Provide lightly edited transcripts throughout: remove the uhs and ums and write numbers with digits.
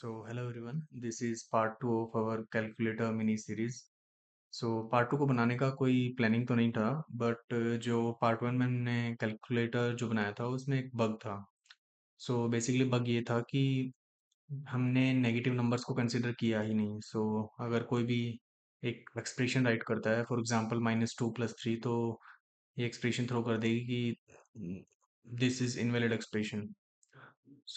Hello everyone, this is part 2 of our calculator mini series. Part 2 को बनाने का कोई प्लानिंग तो नहीं था, बट जो पार्ट 1 में हमने कैलकुलेटर जो बनाया था उसमें एक बग था. बेसिकली बग ये था कि हमने नेगेटिव नंबर्स को कंसिडर किया ही नहीं. अगर कोई भी एक एक्सप्रेशन राइट करता है, फॉर एग्जांपल -2 + 3, तो ये एक्सप्रेशन थ्रो कर देगी कि दिस इज इनवैलिड एक्सप्रेशन.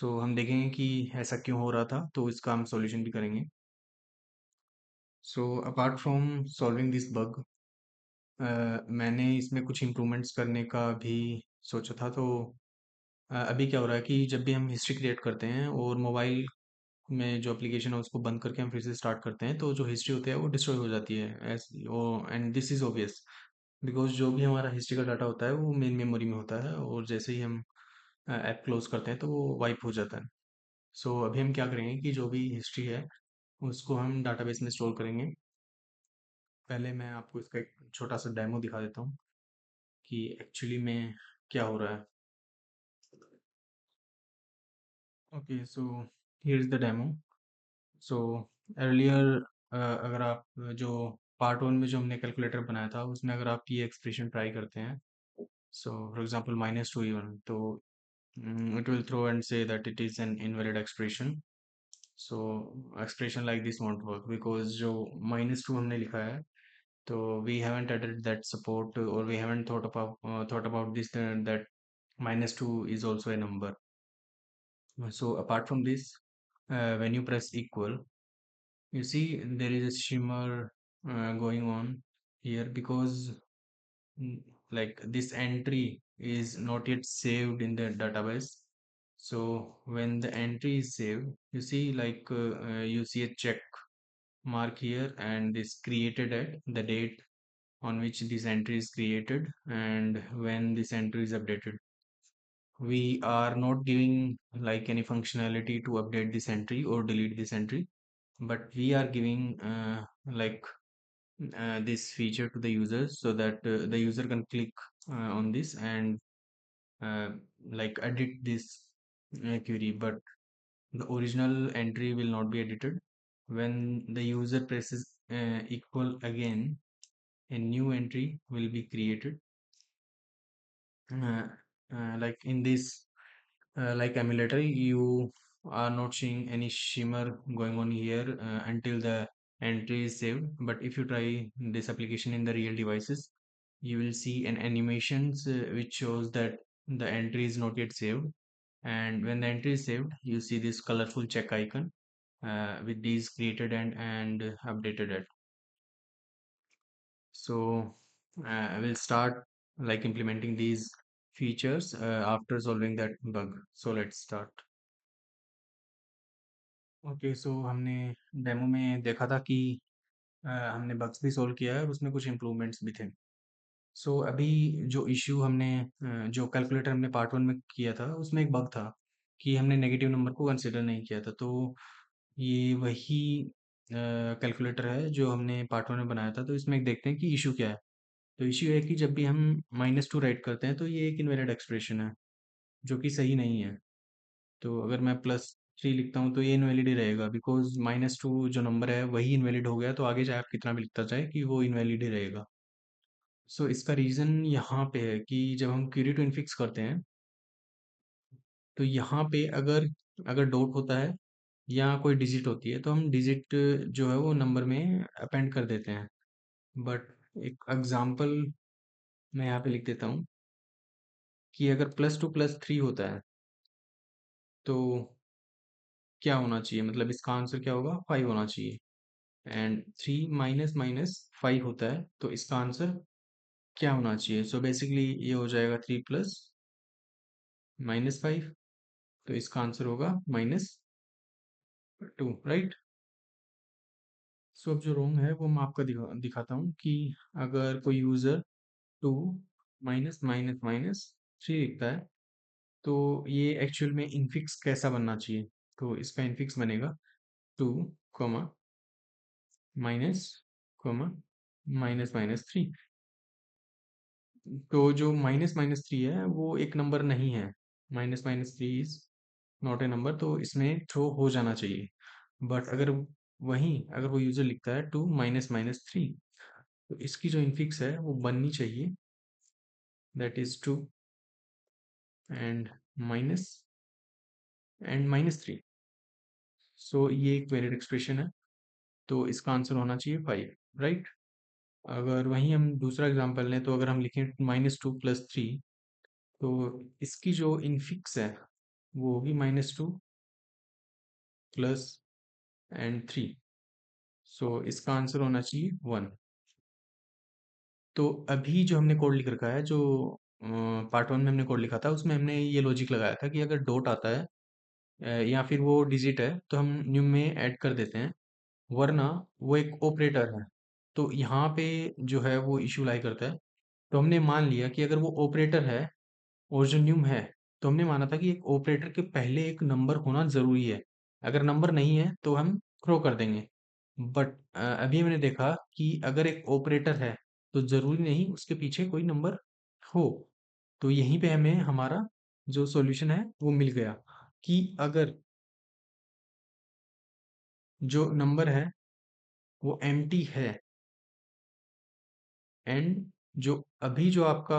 हम देखेंगे कि ऐसा क्यों हो रहा था, तो इसका हम सॉल्यूशन भी करेंगे. Apart from solving this bug, मैंने इसमें कुछ इम्प्रूवमेंट्स करने का भी सोचा था. अभी क्या हो रहा है कि जब भी हम हिस्ट्री क्रिएट करते हैं और मोबाइल में जो एप्लीकेशन है उसको बंद करके हम फिर से स्टार्ट करते हैं, तो जो हिस्ट्री होती है वो डिस्ट्रॉय हो जाती है. S O and this is obvious, because जो भी हमारा हिस्ट्री का डाटा होता है वो मेन मेमोरी में होता है, और जैसे ही हम ऐप क्लोज करते हैं तो वो वाइप हो जाता है. अभी हम क्या करेंगे कि जो भी हिस्ट्री है उसको हम डाटाबेस में स्टोर करेंगे. पहले मैं आपको इसका एक छोटा सा डेमो दिखा देता हूँ कि एक्चुअली में क्या हो रहा है. Okay, so here is the demo. So earlier, अगर आप जो पार्ट 1 में जो हमने कैलकुलेटर बनाया था उसमें अगर आप ये एक्सप्रेशन ट्राई करते हैं, फॉर एग्जांपल -2 तो it will throw and say that it is an invalid expression. so expression like this won't work because जो -2 हमने लिखा है, तो we haven't added that support, or we haven't thought about this, that -2 is also a number. Apart from this, when you press equal, you see there is a shimmer going on here, because mm, like this entry is not yet saved in the database. So when the entry is saved, you see you see a check mark here, and this created at the date on which this entry is created and when this entry is updated. We are not giving like any functionality to update this entry or delete this entry, but we are giving this feature to the users so that the user can click on this and uh, edit this query, but the original entry will not be edited. When the user presses equal again, a new entry will be created. uh, like in this emulator, you are not seeing any shimmer going on here until the entry is saved. But if you try this application in the real devices, you will see an animations which shows that the entry is not yet saved, and when the entry is saved you see this colorful check icon with these created and updated it. I will start implementing these features after solving that bug. So let's start. Okay, हमने demo में देखा था कि हमने bugs भी solve किया है और उसमें कुछ इम्प्रूवमेंट्स भी थे. अभी जो इश्यू हमने जो कैलकुलेटर हमने पार्ट 1 में किया था उसमें एक बग था कि हमने नेगेटिव नंबर को कंसिडर नहीं किया था. ये वही कैलकुलेटर है जो हमने पार्ट 1 में बनाया था. तो इसमें एक देखते हैं कि इशू क्या है. तो इशू है कि जब भी हम -2 राइट करते हैं तो ये एक इनवैलिड एक्सप्रेशन है, जो कि सही नहीं है. तो अगर मैं +3 लिखता हूँ तो ये इनवैलिड ही रहेगा, बिकॉज -2 जो नंबर है वही इनवैलिड हो गया, तो आगे चाहे आप कितना भी लिखता जाए कि वो इनवैलिड ही रहेगा. इसका रीज़न यहाँ पे है कि जब हम क्वेरी टू इनफिक्स करते हैं, तो यहाँ पे अगर अगर डॉट होता है या कोई डिजिट होती है, तो हम डिजिट जो है वो नंबर में अपेंड कर देते हैं. बट एक एग्जांपल मैं यहाँ पे लिख देता हूँ कि अगर +2 + 3 होता है तो क्या होना चाहिए, मतलब इसका आंसर क्या होगा, 5 होना चाहिए. एंड 3 माइनस माइनस 5 होता है, तो इसका आंसर क्या होना चाहिए. बेसिकली ये हो जाएगा 3 प्लस -5, तो इसका आंसर होगा -2, राइट. अब जो रॉन्ग है वो मैं आपको दिखाता हूँ कि अगर कोई यूज़र 2 माइनस माइनस माइनस 3 लिखता है, तो ये एक्चुअल में इनफिक्स कैसा बनना चाहिए. तो इसका इनफिक्स बनेगा 2 comma minus comma minus minus 3. तो जो माइनस माइनस 3 है वो एक नंबर नहीं है. -3 इज नॉट ए नंबर, तो इसमें थ्रो हो जाना चाहिए। बट अगर वो यूजर लिखता है 2 - -3, तो इसकी जो इनफिक्स है वो बननी चाहिए, दैट इज 2 एंड माइनस -3। सो ये एक वैलिड एक्सप्रेशन है, तो इसका आंसर होना चाहिए 5, राइट। अगर वहीं हम दूसरा एग्जांपल लें, तो अगर हम लिखें -2 + 3, तो इसकी जो इनफिक्स है वो होगी -2 प्लस एंड 3। सो इसका आंसर होना चाहिए 1। तो अभी जो हमने कोड लिख रखा है, जो पार्ट 1 में हमने कोड लिखा था, उसमें हमने ये लॉजिक लगाया था कि अगर डॉट आता है या फिर वो डिजिट है, तो हम न्यू में ऐड कर देते हैं, वरना वो एक ऑपरेटर है। तो यहाँ पे जो है वो इशू लाई करता है। तो हमने मान लिया कि अगर वो ऑपरेटर है और जो न्यूम है, तो हमने माना था कि एक ऑपरेटर के पहले एक नंबर होना ज़रूरी है। अगर नंबर नहीं है तो हम थ्रो कर देंगे। बट अभी मैंने देखा कि अगर एक ऑपरेटर है तो ज़रूरी नहीं उसके पीछे कोई नंबर हो। तो यहीं पे हमें हमारा जो सॉल्यूशन है वो मिल गया कि अगर जो नंबर है वो एम्प्टी है एंड जो अभी जो आपका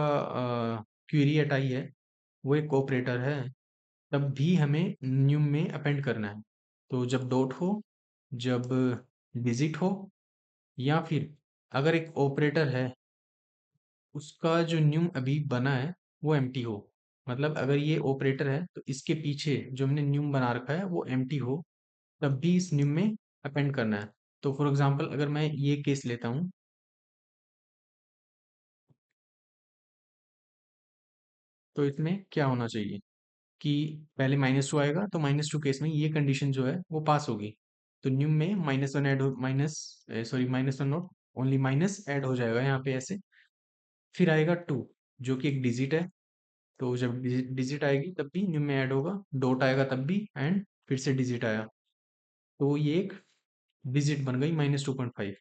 क्वेरी एट आई है वो एक ऑपरेटर है, तब भी हमें न्यूम में अपेंड करना है। तो जब डॉट हो, जब डिजिट हो, या फिर अगर एक ऑपरेटर है उसका जो न्यूम अभी बना है वो एम्प्टी हो। मतलब अगर ये ऑपरेटर है तो इसके पीछे जो हमने न्यूम बना रखा है वो एम्प्टी हो, तब भी इस न्यूम में अपेंड करना है। तो फॉर एग्जांपल अगर मैं ये केस लेता हूँ, तो इसमें क्या होना चाहिए कि पहले -2 आएगा, तो -2 केस में ये कंडीशन जो है वो पास होगी। तो न्यूम में -1 ऐड हो, minus sorry -1 not, only minus add हो जाएगा यहाँ पे ऐसे। फिर आएगा 2 जो कि एक डिजिट है, तो जब डिजिट आएगी तब भी न्यूम में ऐड होगा, डॉट आएगा तब भी, एंड फिर से डिजिट आया, तो ये एक डिजिट बन गई -2.5।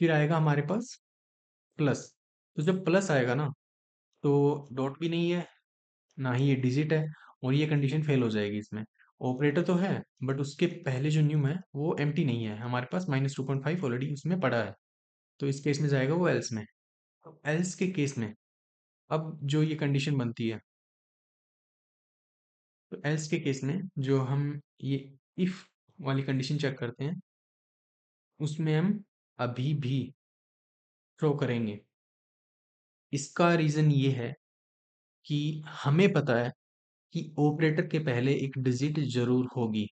फिर आएगा हमारे पास प्लस। तो जब प्लस आएगा ना, तो डॉट भी नहीं है, ना ही ये डिजिट है, और ये कंडीशन फेल हो जाएगी इसमें। ऑपरेटर तो है बट उसके पहले जो न्यूम है वो एम्प्टी नहीं है, हमारे पास -2.5 ऑलरेडी उसमें पड़ा है। तो इस केस में जाएगा वो एल्स में। तो एल्स के केस में अब जो ये कंडीशन बनती है, तो एल्स के केस में जो हम ये इफ वाली कंडीशन चेक करते हैं, उसमें हम अभी भी थ्रो करेंगे। इसका रीजन ये है कि हमें पता है कि ऑपरेटर के पहले एक डिजिट जरूर होगी।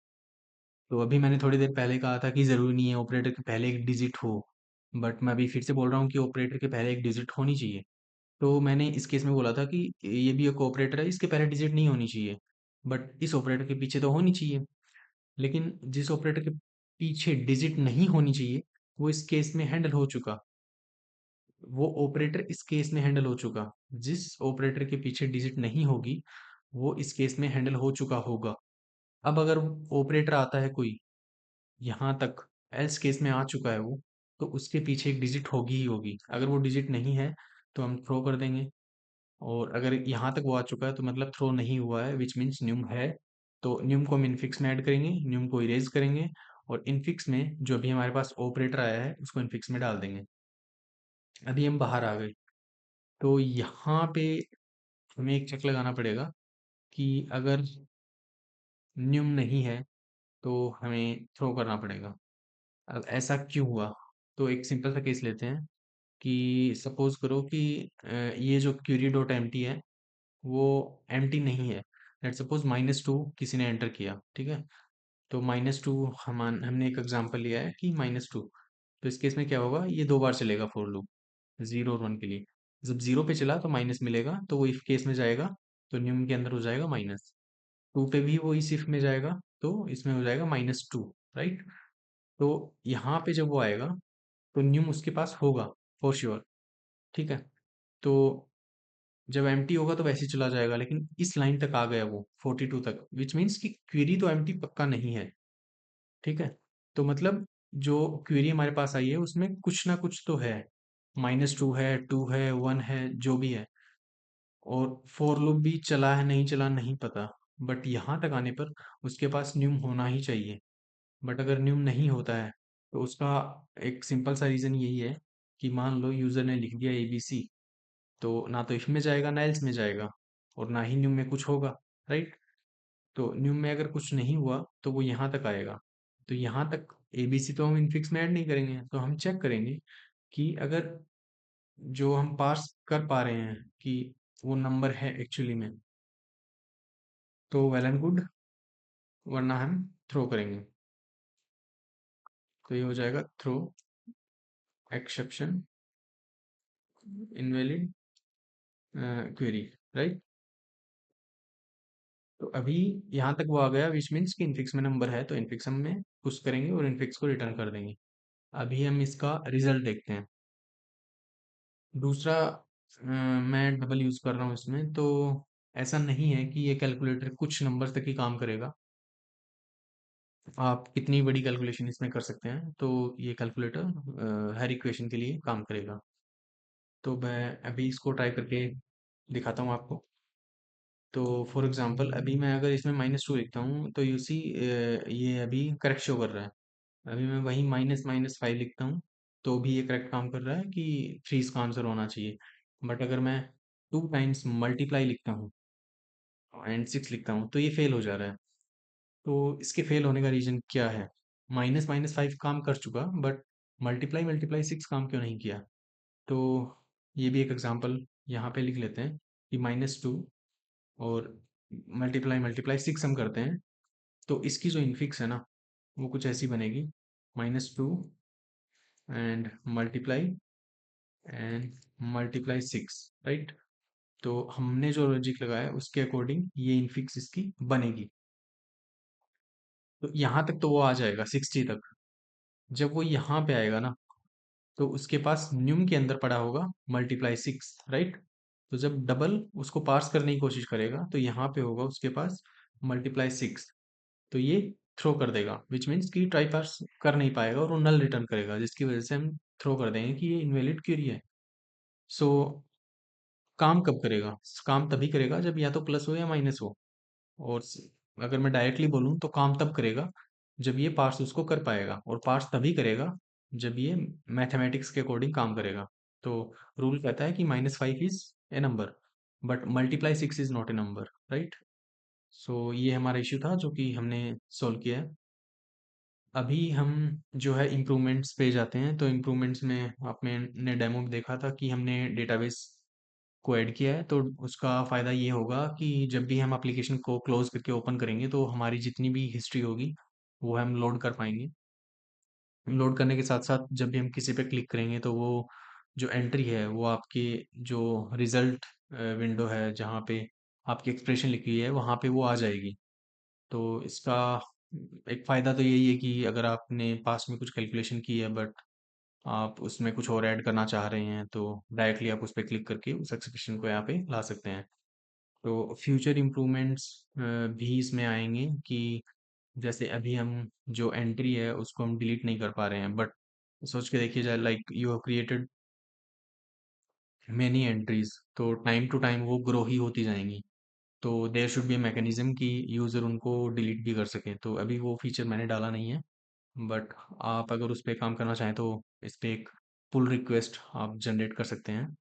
तो अभी मैंने थोड़ी देर पहले कहा था कि ज़रूरी नहीं है ऑपरेटर के पहले एक डिजिट हो, बट मैं अभी फिर से बोल रहा हूँ कि ऑपरेटर के पहले एक डिजिट होनी चाहिए। तो मैंने इस केस में बोला था कि ये भी एक ऑपरेटर है, इसके पहले डिजिट नहीं होनी चाहिए, बट इस ऑपरेटर के पीछे तो होनी चाहिए। लेकिन जिस ऑपरेटर के पीछे डिजिट नहीं होनी चाहिए, वो इस केस में हैंडल हो चुका। वो ऑपरेटर इस केस में हैंडल हो चुका। जिस ऑपरेटर के पीछे डिजिट नहीं होगी, वो इस केस में हैंडल हो चुका होगा। अब अगर ऑपरेटर आता है कोई यहाँ तक, एल्स केस में आ चुका है वो, तो उसके पीछे एक डिजिट होगी ही होगी। अगर वो डिजिट नहीं है तो हम थ्रो कर देंगे, और अगर यहाँ तक वो आ चुका है तो मतलब थ्रो नहीं हुआ है, विच मीन्स न्यूम है। तो न्यूम को हम इनफिक्स में ऐड करेंगे, न्यूम को इरेज करेंगे, और इनफिक्स में जो भी हमारे पास ऑपरेटर आया है उसको इनफिक्स में डाल देंगे। अभी हम बाहर आ गए, तो यहाँ पे हमें एक चेक लगाना पड़ेगा कि अगर न्यूम नहीं है तो हमें थ्रो करना पड़ेगा। अब ऐसा क्यों हुआ? तो एक सिंपल सा केस लेते हैं कि सपोज करो कि ये जो क्यूरी डॉट एम्प्टी है वो एम्प्टी नहीं है। लेट्स सपोज -2 किसी ने एंटर किया, ठीक है। तो -2 हमने एक एग्जांपल लिया है कि -2। तो इस केस में क्या होगा, ये 2 बार चलेगा फॉर लूप, 0 और 1 के लिए। जब 0 पे चला तो माइनस मिलेगा, तो वो इफ केस में जाएगा, तो न्यूम के अंदर हो जाएगा माइनस। 2 पे भी वो इस इफ में जाएगा, तो इसमें हो जाएगा -2, राइट। तो यहाँ पे जब वो आएगा तो न्यूम उसके पास होगा फॉर श्योर, ठीक है। तो जब एम्प्टी होगा तो वैसे ही चला जाएगा, लेकिन इस लाइन तक आ गया वो 42 तक, विच मीन्स कि क्वेरी तो एम्प्टी पक्का नहीं है, ठीक है। तो मतलब जो क्वेरी हमारे पास आई है उसमें कुछ ना कुछ तो है, -2 है, 2 है, 1 है, जो भी है। और फॉर लूप भी चला है नहीं चला नहीं पता, बट यहाँ तक आने पर उसके पास न्यूम होना ही चाहिए। बट अगर न्यूम नहीं होता है तो उसका एक सिंपल सा रीज़न यही है कि मान लो यूज़र ने लिख दिया ABC, तो ना तो इफ में जाएगा ना एल्स में जाएगा, और ना ही न्यूम में कुछ होगा, राइट? तो न्यूम में अगर कुछ नहीं हुआ तो वो यहाँ तक आएगा। तो यहाँ तक ABC तो हम इनफिक्स में ऐड नहीं करेंगे, तो हम चेक करेंगे कि अगर जो हम पार्स कर पा रहे हैं कि वो नंबर है एक्चुअली में, तो वेल एंड गुड, वरना हम थ्रो करेंगे। तो ये हो जाएगा throw exception invalid query, right? तो अभी यहाँ तक वो आ गया, विच मीन्स कि इनफिक्स में नंबर है, तो इनफिक्स हम में पुश करेंगे और इनफिक्स को रिटर्न कर देंगे। अभी हम इसका रिजल्ट देखते हैं। दूसरा मैं डबल यूज़ कर रहा हूँ इसमें, तो ऐसा नहीं है कि ये कैलकुलेटर कुछ नंबर्स तक ही काम करेगा। आप कितनी बड़ी कैलकुलेशन इसमें कर सकते हैं, तो ये कैलकुलेटर हर इक्वेशन के लिए काम करेगा। तो मैं अभी इसको ट्राई करके दिखाता हूँ आपको। तो फॉर एग्जांपल अभी मैं अगर इसमें -2 लिखता हूँ तो यू सी ये अभी करेक्ट शो कर रहा है। अभी मैं वही -5 लिखता हूँ तो भी ये करेक्ट काम कर रहा है कि 3 इसका आंसर होना चाहिए। बट अगर मैं 2 टाइम्स मल्टीप्लाई लिखता हूँ एंड 6 लिखता हूँ तो ये फेल हो जा रहा है। तो इसके फेल होने का रीजन क्या है? -5 काम कर चुका, बट मल्टीप्लाई मल्टीप्लाई 6 काम क्यों नहीं किया? तो ये भी एक एग्जांपल यहाँ पे लिख लेते हैं कि -2 और मल्टीप्लाई मल्टीप्लाई 6 हम करते हैं, तो इसकी जो इनफिक्स है ना, वो कुछ ऐसी बनेगी, -2 एंड मल्टीप्लाई 6, राइट? तो हमने जो लॉजिक लगाया उसके अकॉर्डिंग ये इनफिक्स इसकी बनेगी। तो यहाँ तक तो वो आ जाएगा 60 तक। जब वो यहाँ पे आएगा ना, तो उसके पास न्यूम के अंदर पड़ा होगा ×6, राइट? तो जब डबल उसको पार्स करने की कोशिश करेगा तो यहाँ पे होगा उसके पास ×6, तो ये थ्रो कर देगा, विच मीन्स कि ट्राई पार्स कर नहीं पाएगा और वो नल रिटर्न करेगा, जिसकी वजह से हम थ्रो कर देंगे कि ये इनवैलिड क्वेरी है। सो काम कब करेगा? काम तभी करेगा जब या तो प्लस हो या माइनस हो। और अगर मैं डायरेक्टली बोलूँ तो काम तब करेगा जब ये पार्स उसको कर पाएगा, और पार्स तभी करेगा जब ये मैथमेटिक्स के अकॉर्डिंग काम करेगा। तो रूल कहता है कि -5 is a number, but ×6 is not a number, right? So ये हमारा इश्यू था जो कि हमने सॉल्व किया है। अभी हम जो है इम्प्रूवमेंट्स पे जाते हैं। तो इम्प्रूवमेंट्स में आपने ने डेमो में देखा था कि हमने डेटाबेस को ऐड किया है, तो उसका फ़ायदा ये होगा कि जब भी हम एप्लीकेशन को क्लोज करके ओपन करेंगे तो हमारी जितनी भी हिस्ट्री होगी वो हम लोड कर पाएंगे। लोड करने के साथ साथ जब भी हम किसी पे क्लिक करेंगे तो वो जो एंट्री है वो आपके जो रिजल्ट विंडो है जहाँ पे आपकी एक्सप्रेशन लिखी है वहाँ पे वो आ जाएगी। तो इसका एक फ़ायदा तो यही है कि अगर आपने पास्ट में कुछ कैलकुलेशन की है बट आप उसमें कुछ और ऐड करना चाह रहे हैं तो डायरेक्टली आप उस पर क्लिक करके उस एक्सप्रेशन को यहाँ पे ला सकते हैं। तो फ्यूचर इम्प्रूवमेंट्स भी इसमें आएंगे कि जैसे अभी हम जो एंट्री है उसको हम डिलीट नहीं कर पा रहे हैं, बट सोच के देखिए जाए, like you have created many entries, तो टाइम टू टाइम वो ग्रो ही होती जाएंगी। तो there should be a mechanism कि यूज़र उनको डिलीट भी कर सके। तो अभी वो फीचर मैंने डाला नहीं है, बट आप अगर उस पर काम करना चाहें तो इस पर एक पुल रिक्वेस्ट आप जनरेट कर सकते हैं।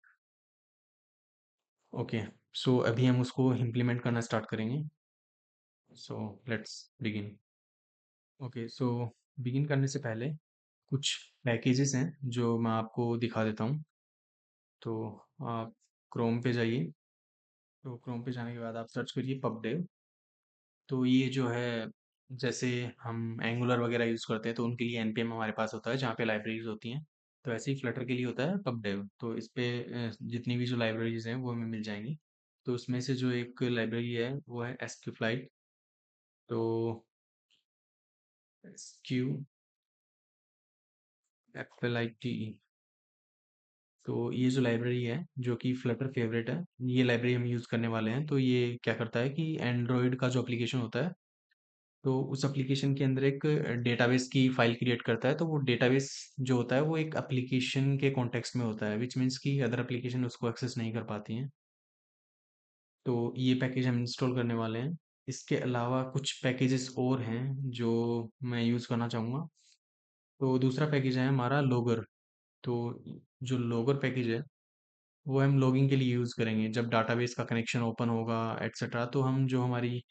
ओके, सो अभी हम उसको इम्प्लीमेंट करना स्टार्ट करेंगे। So let's begin. Okay, so begin करने से पहले कुछ पैकेजेस हैं जो मैं आपको दिखा देता हूँ। तो आप क्रोम पे जाइए। तो क्रोम पे जाने के बाद आप सर्च करिए पबडेव। तो ये जो है, जैसे हम एंगुलर वगैरह यूज़ करते हैं तो उनके लिए npm हमारे पास होता है जहाँ पे लाइब्रेरीज होती हैं। तो ऐसे ही फ्लटर के लिए होता है पबडेव। तो इस पे जितनी भी जो लाइब्रेरीज हैं वो हमें मिल जाएंगी। तो उसमें से जो एक लाइब्रेरी है वो है एसक्यूफ्लाइट। तो SQ F L I T E. तो ये जो लाइब्रेरी है जो कि फ्लटर फेवरेट है, ये लाइब्रेरी हम यूज़ करने वाले हैं। तो ये क्या करता है कि एंड्रॉयड का जो एप्लीकेशन होता है, तो उस एप्लीकेशन के अंदर एक डेटाबेस की फाइल क्रिएट करता है। तो वो डेटाबेस जो होता है वो एक एप्लीकेशन के कॉन्टेक्स्ट में होता है, विच मीन्स कि अदर एप्लीकेशन उसको एक्सेस नहीं कर पाती हैं। तो ये पैकेज हम इंस्टॉल करने वाले हैं। इसके अलावा कुछ पैकेजेस और हैं जो मैं यूज़ करना चाहूँगा। तो दूसरा पैकेज है हमारा लोगर। तो जो लोगर पैकेज है वो हम लॉगिंग के लिए यूज़ करेंगे जब डाटाबेस का कनेक्शन ओपन होगा एटसेट्रा। तो हम जो हमारी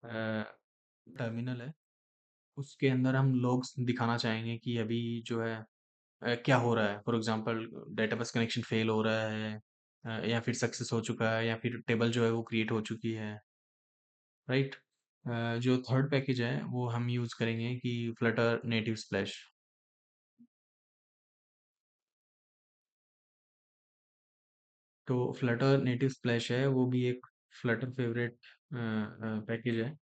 टर्मिनल है उसके अंदर हम लॉग्स दिखाना चाहेंगे कि अभी जो है क्या हो रहा है। For example database connection fail हो रहा है, या फिर सक्सेस हो चुका है, या फिर टेबल जो है वो क्रिएट हो चुकी है, राइट। जो थर्ड पैकेज है वो हम यूज़ करेंगे कि फ्लटर नेटिव स्प्लैश। तो फ्लटर नेटिव स्प्लैश है वो भी एक फ्लटर फेवरेट पैकेज है।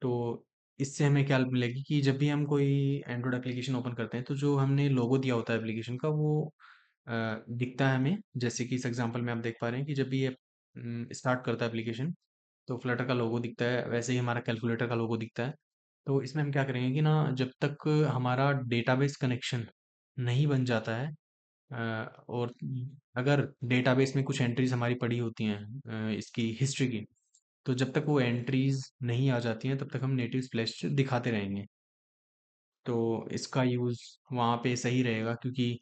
तो इससे हमें क्या मिलेगी कि जब भी हम कोई एंड्रॉयड एप्लीकेशन ओपन करते हैं तो जो हमने लोगो दिया होता है एप्लीकेशन का वो दिखता है हमें। जैसे कि इस एग्जांपल में आप देख पा रहे हैं कि जब भी ये स्टार्ट करता है एप्लीकेशन तो फ्लटर का लोगो दिखता है, वैसे ही हमारा कैलकुलेटर का लोगो दिखता है। तो इसमें हम क्या करेंगे कि ना जब तक हमारा डेटाबेस कनेक्शन नहीं बन जाता है, और अगर डेटाबेस में कुछ एंट्रीज हमारी पड़ी होती हैं इसकी हिस्ट्री की, तो जब तक वो एंट्रीज नहीं आ जाती हैं तब तक हम नेटिव स्प्लैश दिखाते रहेंगे। तो इसका यूज़ वहाँ पे सही रहेगा क्योंकि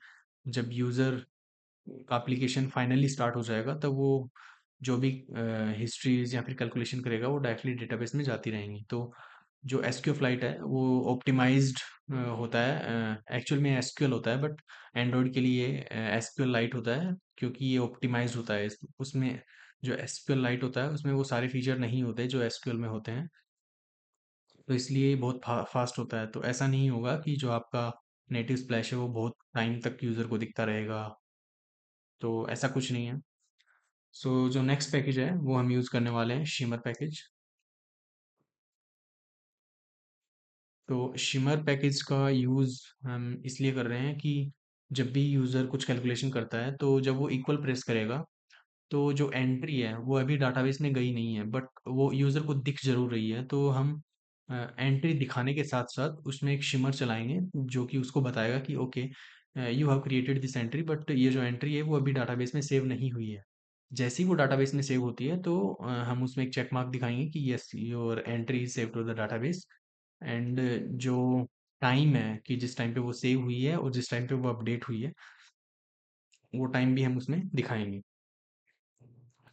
जब यूज़र का एप्लीकेशन फाइनली स्टार्ट हो जाएगा तब वो जो भी हिस्ट्रीज या फिर कैलकुलेशन करेगा वो डायरेक्टली डेटाबेस में जाती रहेंगी। तो जो एसक्यू फ्लाइट है वो ऑप्टिमाइज्ड होता है। एक्चुअल में एसक्यूएल होता है बट एंड्रॉयड के लिए एसक्यूएल लाइट होता है क्योंकि ये ऑप्टिमाइज होता है। उसमें जो एसक्यूएल लाइट होता है उसमें वो सारे फीचर नहीं होते जो एसक्यूएल में होते हैं। तो इसलिए ये बहुत फास्ट होता है। तो ऐसा नहीं होगा कि जो आपका नेटिव स्प्लैश है वो बहुत टाइम तक यूज़र को दिखता रहेगा। तो ऐसा कुछ नहीं है। सो जो नेक्स्ट पैकेज है वो हम यूज़ करने वाले हैं शिमर पैकेज। तो शिमर पैकेज का यूज़ हम इसलिए कर रहे हैं कि जब भी यूज़र कुछ कैलकुलेशन करता है तो जब वो इक्वल प्रेस करेगा तो जो एंट्री है वो अभी डाटाबेस में गई नहीं है बट वो यूज़र को दिख जरूर रही है। तो हम एंट्री दिखाने के साथ साथ उसमें एक शिमर चलाएंगे जो कि उसको बताएगा कि okay you have created this entry but ये जो एंट्री है वो अभी डाटाबेस में सेव नहीं हुई है। जैसे ही वो डाटाबेस में सेव होती है तो हम उसमें एक चेक मार्क दिखाएंगे कि yes your entry is save to the database. And जो टाइम है कि जिस टाइम पे वो सेव हुई है और जिस टाइम पे वो अपडेट हुई है वो टाइम भी हम उसमें दिखाएंगे।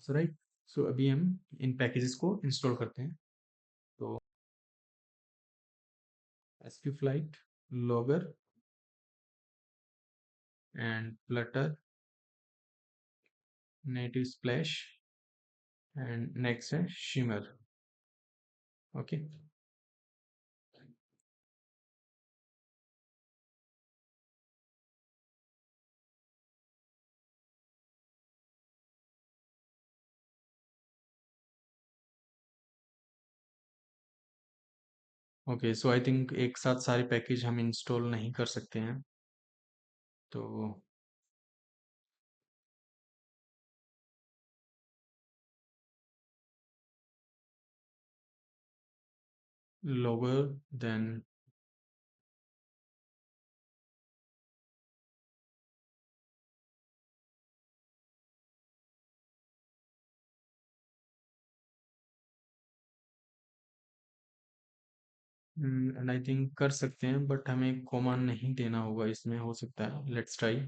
सो राइट। सो अभी हम इन पैकेजेस को इंस्टॉल करते हैं। तो SQ flite, logger and Flutter native splash and next है shimmer. Okay. Okay, so I think एक साथ सारे पैकेज हम इंस्टॉल नहीं कर सकते हैं। तो logger, then and I think कर सकते हैं बट हमें कॉमा नहीं देना होगा इसमें, हो सकता है। Let's try.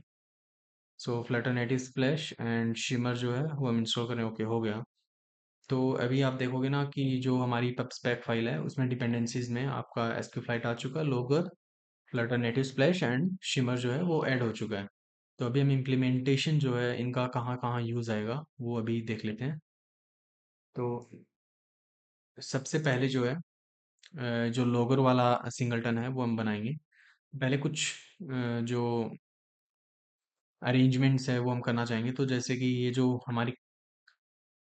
So Flutter native splash and shimmer जो है वो हम इंस्टॉल करें। ओके, हो गया। तो अभी आप देखोगे ना कि जो हमारी पब स्पेक फाइल है उसमें डिपेंडेंसीज में आपका एसक्यू फ्लाइट आ चुका है, logger, Flutter native splash and shimmer जो है वो ऐड हो चुका है। तो अभी हम इम्प्लीमेंटेशन जो है इनका कहाँ कहाँ यूज़ आएगा वो अभी देख लेते हैं। तो सबसे पहले जो है जो लोगर वाला सिंगलटन है वो हम बनाएंगे। पहले कुछ जो अरेंजमेंट्स है वो हम करना चाहेंगे। तो जैसे कि ये जो हमारी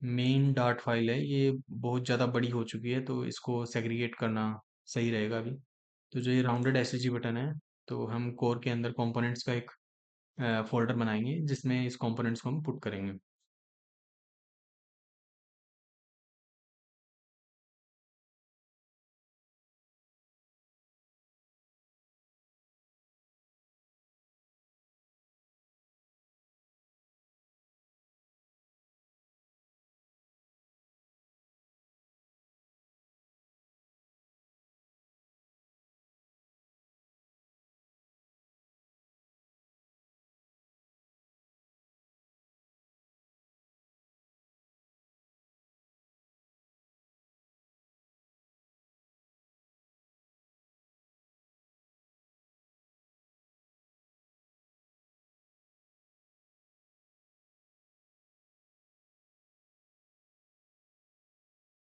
मेन डार्ट फाइल है ये बहुत ज़्यादा बड़ी हो चुकी है तो इसको सेग्रीगेट करना सही रहेगा अभी। तो जो ये राउंडेड एसवीजी बटन है तो हम कोर के अंदर कंपोनेंट्स का एक फोल्डर बनाएंगे जिसमें इस कंपोनेंट्स को हम पुट करेंगे।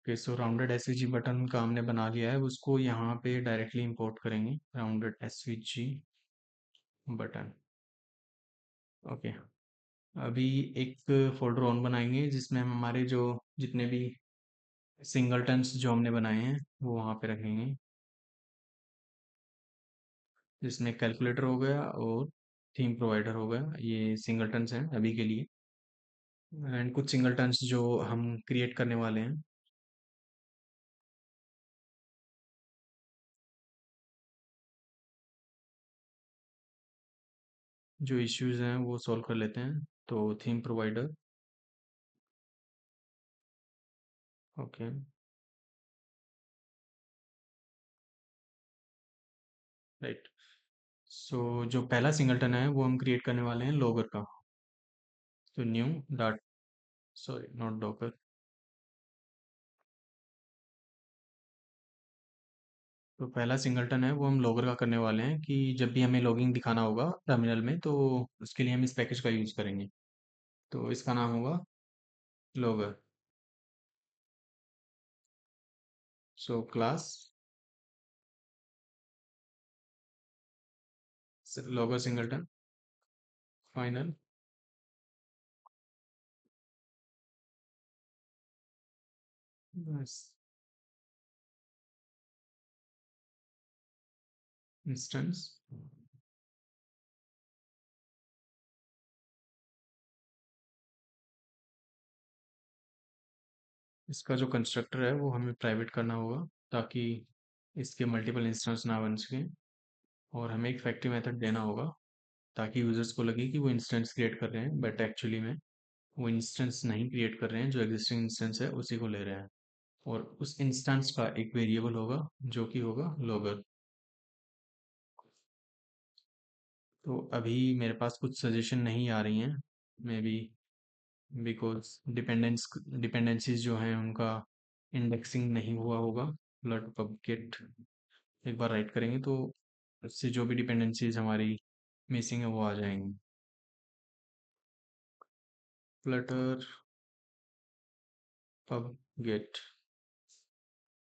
ओके, सो राउंडेड एसवीजी बटन का हमने बना लिया है, उसको यहाँ पे डायरेक्टली इंपोर्ट करेंगे, राउंडेड एसवीजी बटन। ओके, अभी एक फोल्डर ऑन बनाएंगे जिसमें हम हमारे जो जितने भी सिंगलटन्स जो हमने बनाए हैं वो वहाँ पे रखेंगे, जिसमें कैलकुलेटर हो गया और थीम प्रोवाइडर हो गया। ये सिंगलटन्स हैं अभी के लिए, एंड कुछ सिंगलटन्स जो हम क्रिएट करने वाले हैं, जो इश्यूज हैं वो सॉल्व कर लेते हैं। तो थीम प्रोवाइडर, ओके, राइट। सो जो पहला सिंगलटन है वो हम क्रिएट करने वाले हैं लॉगर का। तो new dot, sorry not Docker, तो पहला सिंगलटन है वो हम लॉगर का करने वाले हैं कि जब भी हमें लॉगिंग दिखाना होगा टर्मिनल में तो उसके लिए हम इस पैकेज का यूज़ करेंगे। तो इसका नाम होगा logger. So class logger singleton final instance. इसका जो कंस्ट्रक्टर है वो हमें प्राइवेट करना होगा ताकि इसके मल्टीपल इंस्टेंस ना बन सके, और हमें एक फैक्ट्री मेथड देना होगा ताकि यूजर्स को लगे कि वो इंस्टेंस क्रिएट कर रहे हैं, बट एक्चुअली में वो इंस्टेंस नहीं क्रिएट कर रहे हैं, जो एग्जिस्टिंग इंस्टेंस है उसी को ले रहे हैं। और उस इंस्टेंस का एक वेरिएबल होगा जो कि होगा लॉगर। तो अभी मेरे पास कुछ सजेशन नहीं आ रही हैं, मे बी बिकॉज डिपेंडेंसीज जो हैं उनका इंडेक्सिंग नहीं हुआ होगा। फ्लड पबकेट एक बार राइट करेंगे तो उससे जो भी डिपेंडेंसीज हमारी मिसिंग है वो आ जाएंगी। Flutter pub get,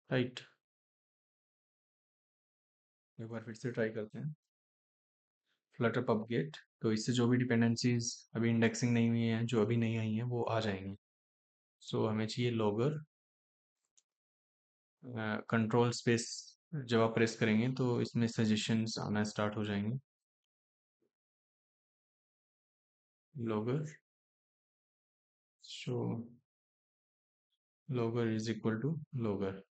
right. एक बार फिर से ट्राई करते हैं, फ्लटर पब गेट। तो इससे जो भी डिपेंडेंसीज अभी इंडेक्सिंग नहीं हुई हैं, जो अभी नहीं आई हैं, वो आ जाएंगी। सो हमें चाहिए लॉगर, कंट्रोल स्पेस जब आप प्रेस करेंगे तो इसमें सजेशंस आना स्टार्ट हो जाएंगे। Logger show logger is equal to logger.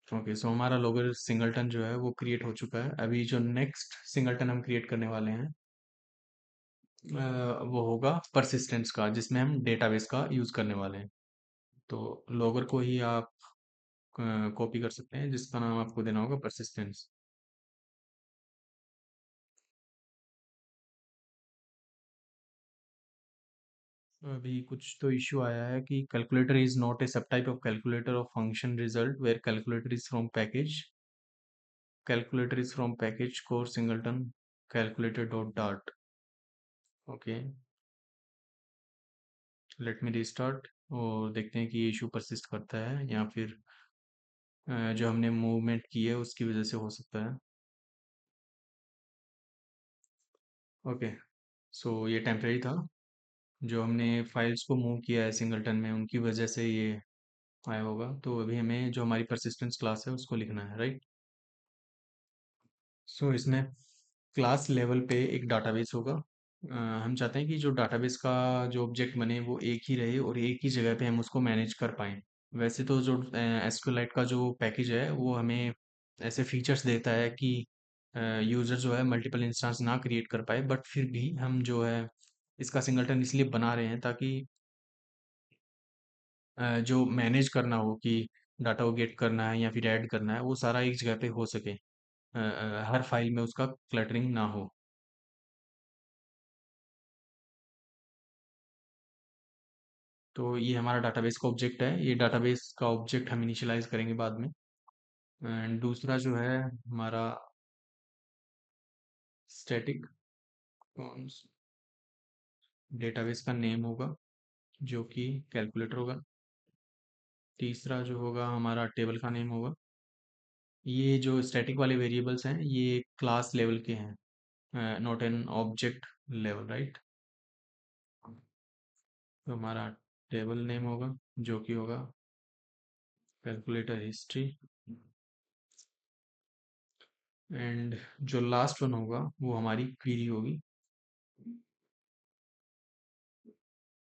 Okay, so हमारा लॉगर सिंगलटन जो है वो क्रिएट हो चुका है। अभी जो नेक्स्ट सिंगलटन हम क्रिएट करने वाले हैं वो होगा परसिस्टेंस का, जिसमें हम डेटाबेस का यूज करने वाले हैं। तो लॉगर को ही आप कॉपी कर सकते हैं, जिसका नाम आपको देना होगा परसिस्टेंस। अभी कुछ तो इश्यू आया है कि calculator is not a subtype of calculator of function result where calculator is from package, calculator is from package core singleton calculator dot dart. Okay, let me restart और देखते हैं कि ये इशू परसिस्ट करता है या फिर जो हमने मूवमेंट की है उसकी वजह से हो सकता है। ओके, सो ये टेम्परेरी था, जो हमने फाइल्स को मूव किया है सिंगलटन में उनकी वजह से ये आया होगा। तो अभी हमें जो हमारी परसिस्टेंस क्लास है उसको लिखना है, राइट। सो इसमें क्लास लेवल पे एक डाटाबेस होगा। हम चाहते हैं कि जो डाटाबेस का जो ऑब्जेक्ट बने वो एक ही रहे और एक ही जगह पे हम उसको मैनेज कर पाएँ। वैसे तो जो एसक्यूएलाइट का जो पैकेज है वो हमें ऐसे फीचर्स देता है कि यूज़र जो है मल्टीपल इंस्टेंस ना क्रिएट कर पाए, बट फिर भी हम जो है इसका सिंगलटन इसलिए बना रहे हैं ताकि जो मैनेज करना हो कि डाटा को गेट करना है या फिर ऐड करना है वो सारा एक जगह पे हो सके, हर फाइल में उसका क्लटरिंग ना हो। तो ये हमारा डाटाबेस का ऑब्जेक्ट है, ये डाटाबेस का ऑब्जेक्ट हम इनिशियलाइज करेंगे बाद में। एंड दूसरा जो है हमारा स्टैटिक डेटाबेस का नेम होगा जो कि कैलकुलेटर होगा, तीसरा जो होगा हमारा टेबल का नेम होगा। ये जो स्टैटिक वाले वेरिएबल्स हैं ये क्लास लेवल के हैं, not an object level, right. तो हमारा टेबल नेम होगा जो कि होगा कैलकुलेटर हिस्ट्री। एंड जो लास्ट वन होगा वो हमारी क्वेरी होगी।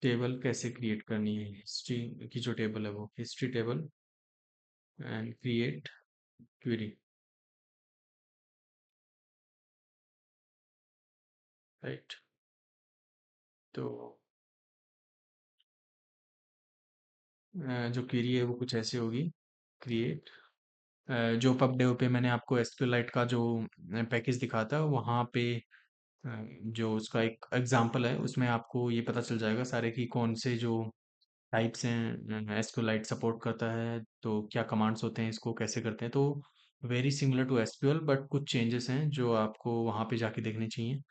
टेबल कैसे क्रिएट करनी है, हिस्ट्री की जो टेबल है वो history table and create query, right. तो जो क्वेरी है वो कुछ ऐसे होगी। क्रिएट जो पबडेव पे मैंने आपको एसक्यूएलाइट का जो पैकेज दिखा था वहाँ पे जो उसका एक एग्जांपल है उसमें आपको ये पता चल जाएगा सारे कि कौन से जो टाइप्स हैं एसक्यूएलाइट सपोर्ट करता है, तो क्या कमांड्स होते हैं, इसको कैसे करते हैं। तो very similar to SQL but कुछ चेंजेस हैं जो आपको वहाँ पे जाके देखने चाहिए।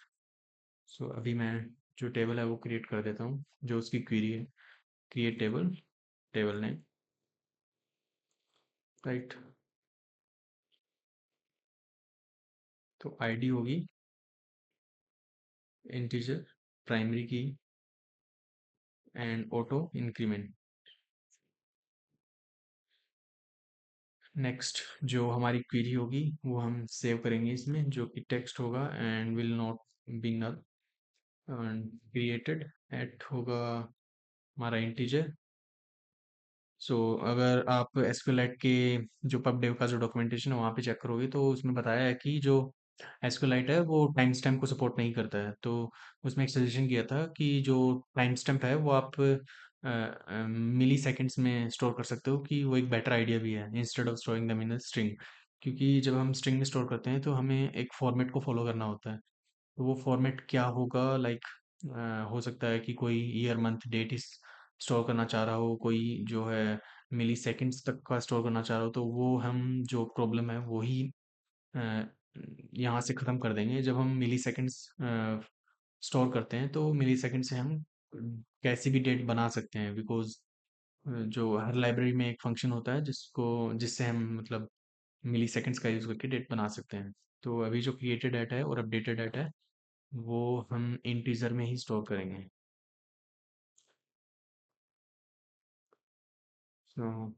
सो अभी मैं जो टेबल है वो क्रिएट कर देता हूँ जो उसकी क्वेरी है। Create table, table name, right. तो आईडी होगी इंटीजर, प्राइमरी की एंड ऑटो इंक्रीमेंट। नेक्स्ट जो हमारी क्वेरी होगी वो हम सेव करेंगे इसमें, जो कि टेक्स्ट होगा and will not be null. Created at होगा हमारा इंटीजर। सो अगर आप एसक्यूएलाइट के जो पबडेव का जो डॉक्यूमेंटेशन है वहाँ पे चेक करोगे तो उसमें बताया है कि जो एसक्यूएलाइट है वो टाइम स्टैम्प को सपोर्ट नहीं करता है। तो उसमें एक सजेशन किया था कि जो टाइम स्टैम्प है वो आप मिली सेकेंड्स में स्टोर कर सकते हो, कि वो एक बेटर आइडिया भी है इंस्टेड ऑफ स्टोरिंग दम इन स्ट्रिंग। क्योंकि जब हम स्ट्रिंग में स्टोर करते हैं तो हमें एक फॉर्मेट को फॉलो करना होता है। तो वो फॉर्मेट क्या होगा, लाइक हो सकता है कि कोई ईयर मंथ डेट इस स्टोर करना चाह रहा हो, कोई जो है मिली सेकेंड्स तक का स्टोर करना चाह रहा हो। तो वो हम जो प्रॉब्लम है वही अ, यहाँ से ख़त्म कर देंगे। जब हम मिली सेकेंड्स स्टोर करते हैं तो मिली सेकेंड से हम कैसी भी डेट बना सकते हैं, बिकॉज जो हर लाइब्रेरी में एक फंक्शन होता है जिससे हम मतलब मिली सेकेंड्स का यूज़ करके डेट बना सकते हैं। तो अभी जो क्रिएटेड डाटा है और अपडेटेड डाटा है वो हम इंटीजर में ही स्टोर करेंगे। सो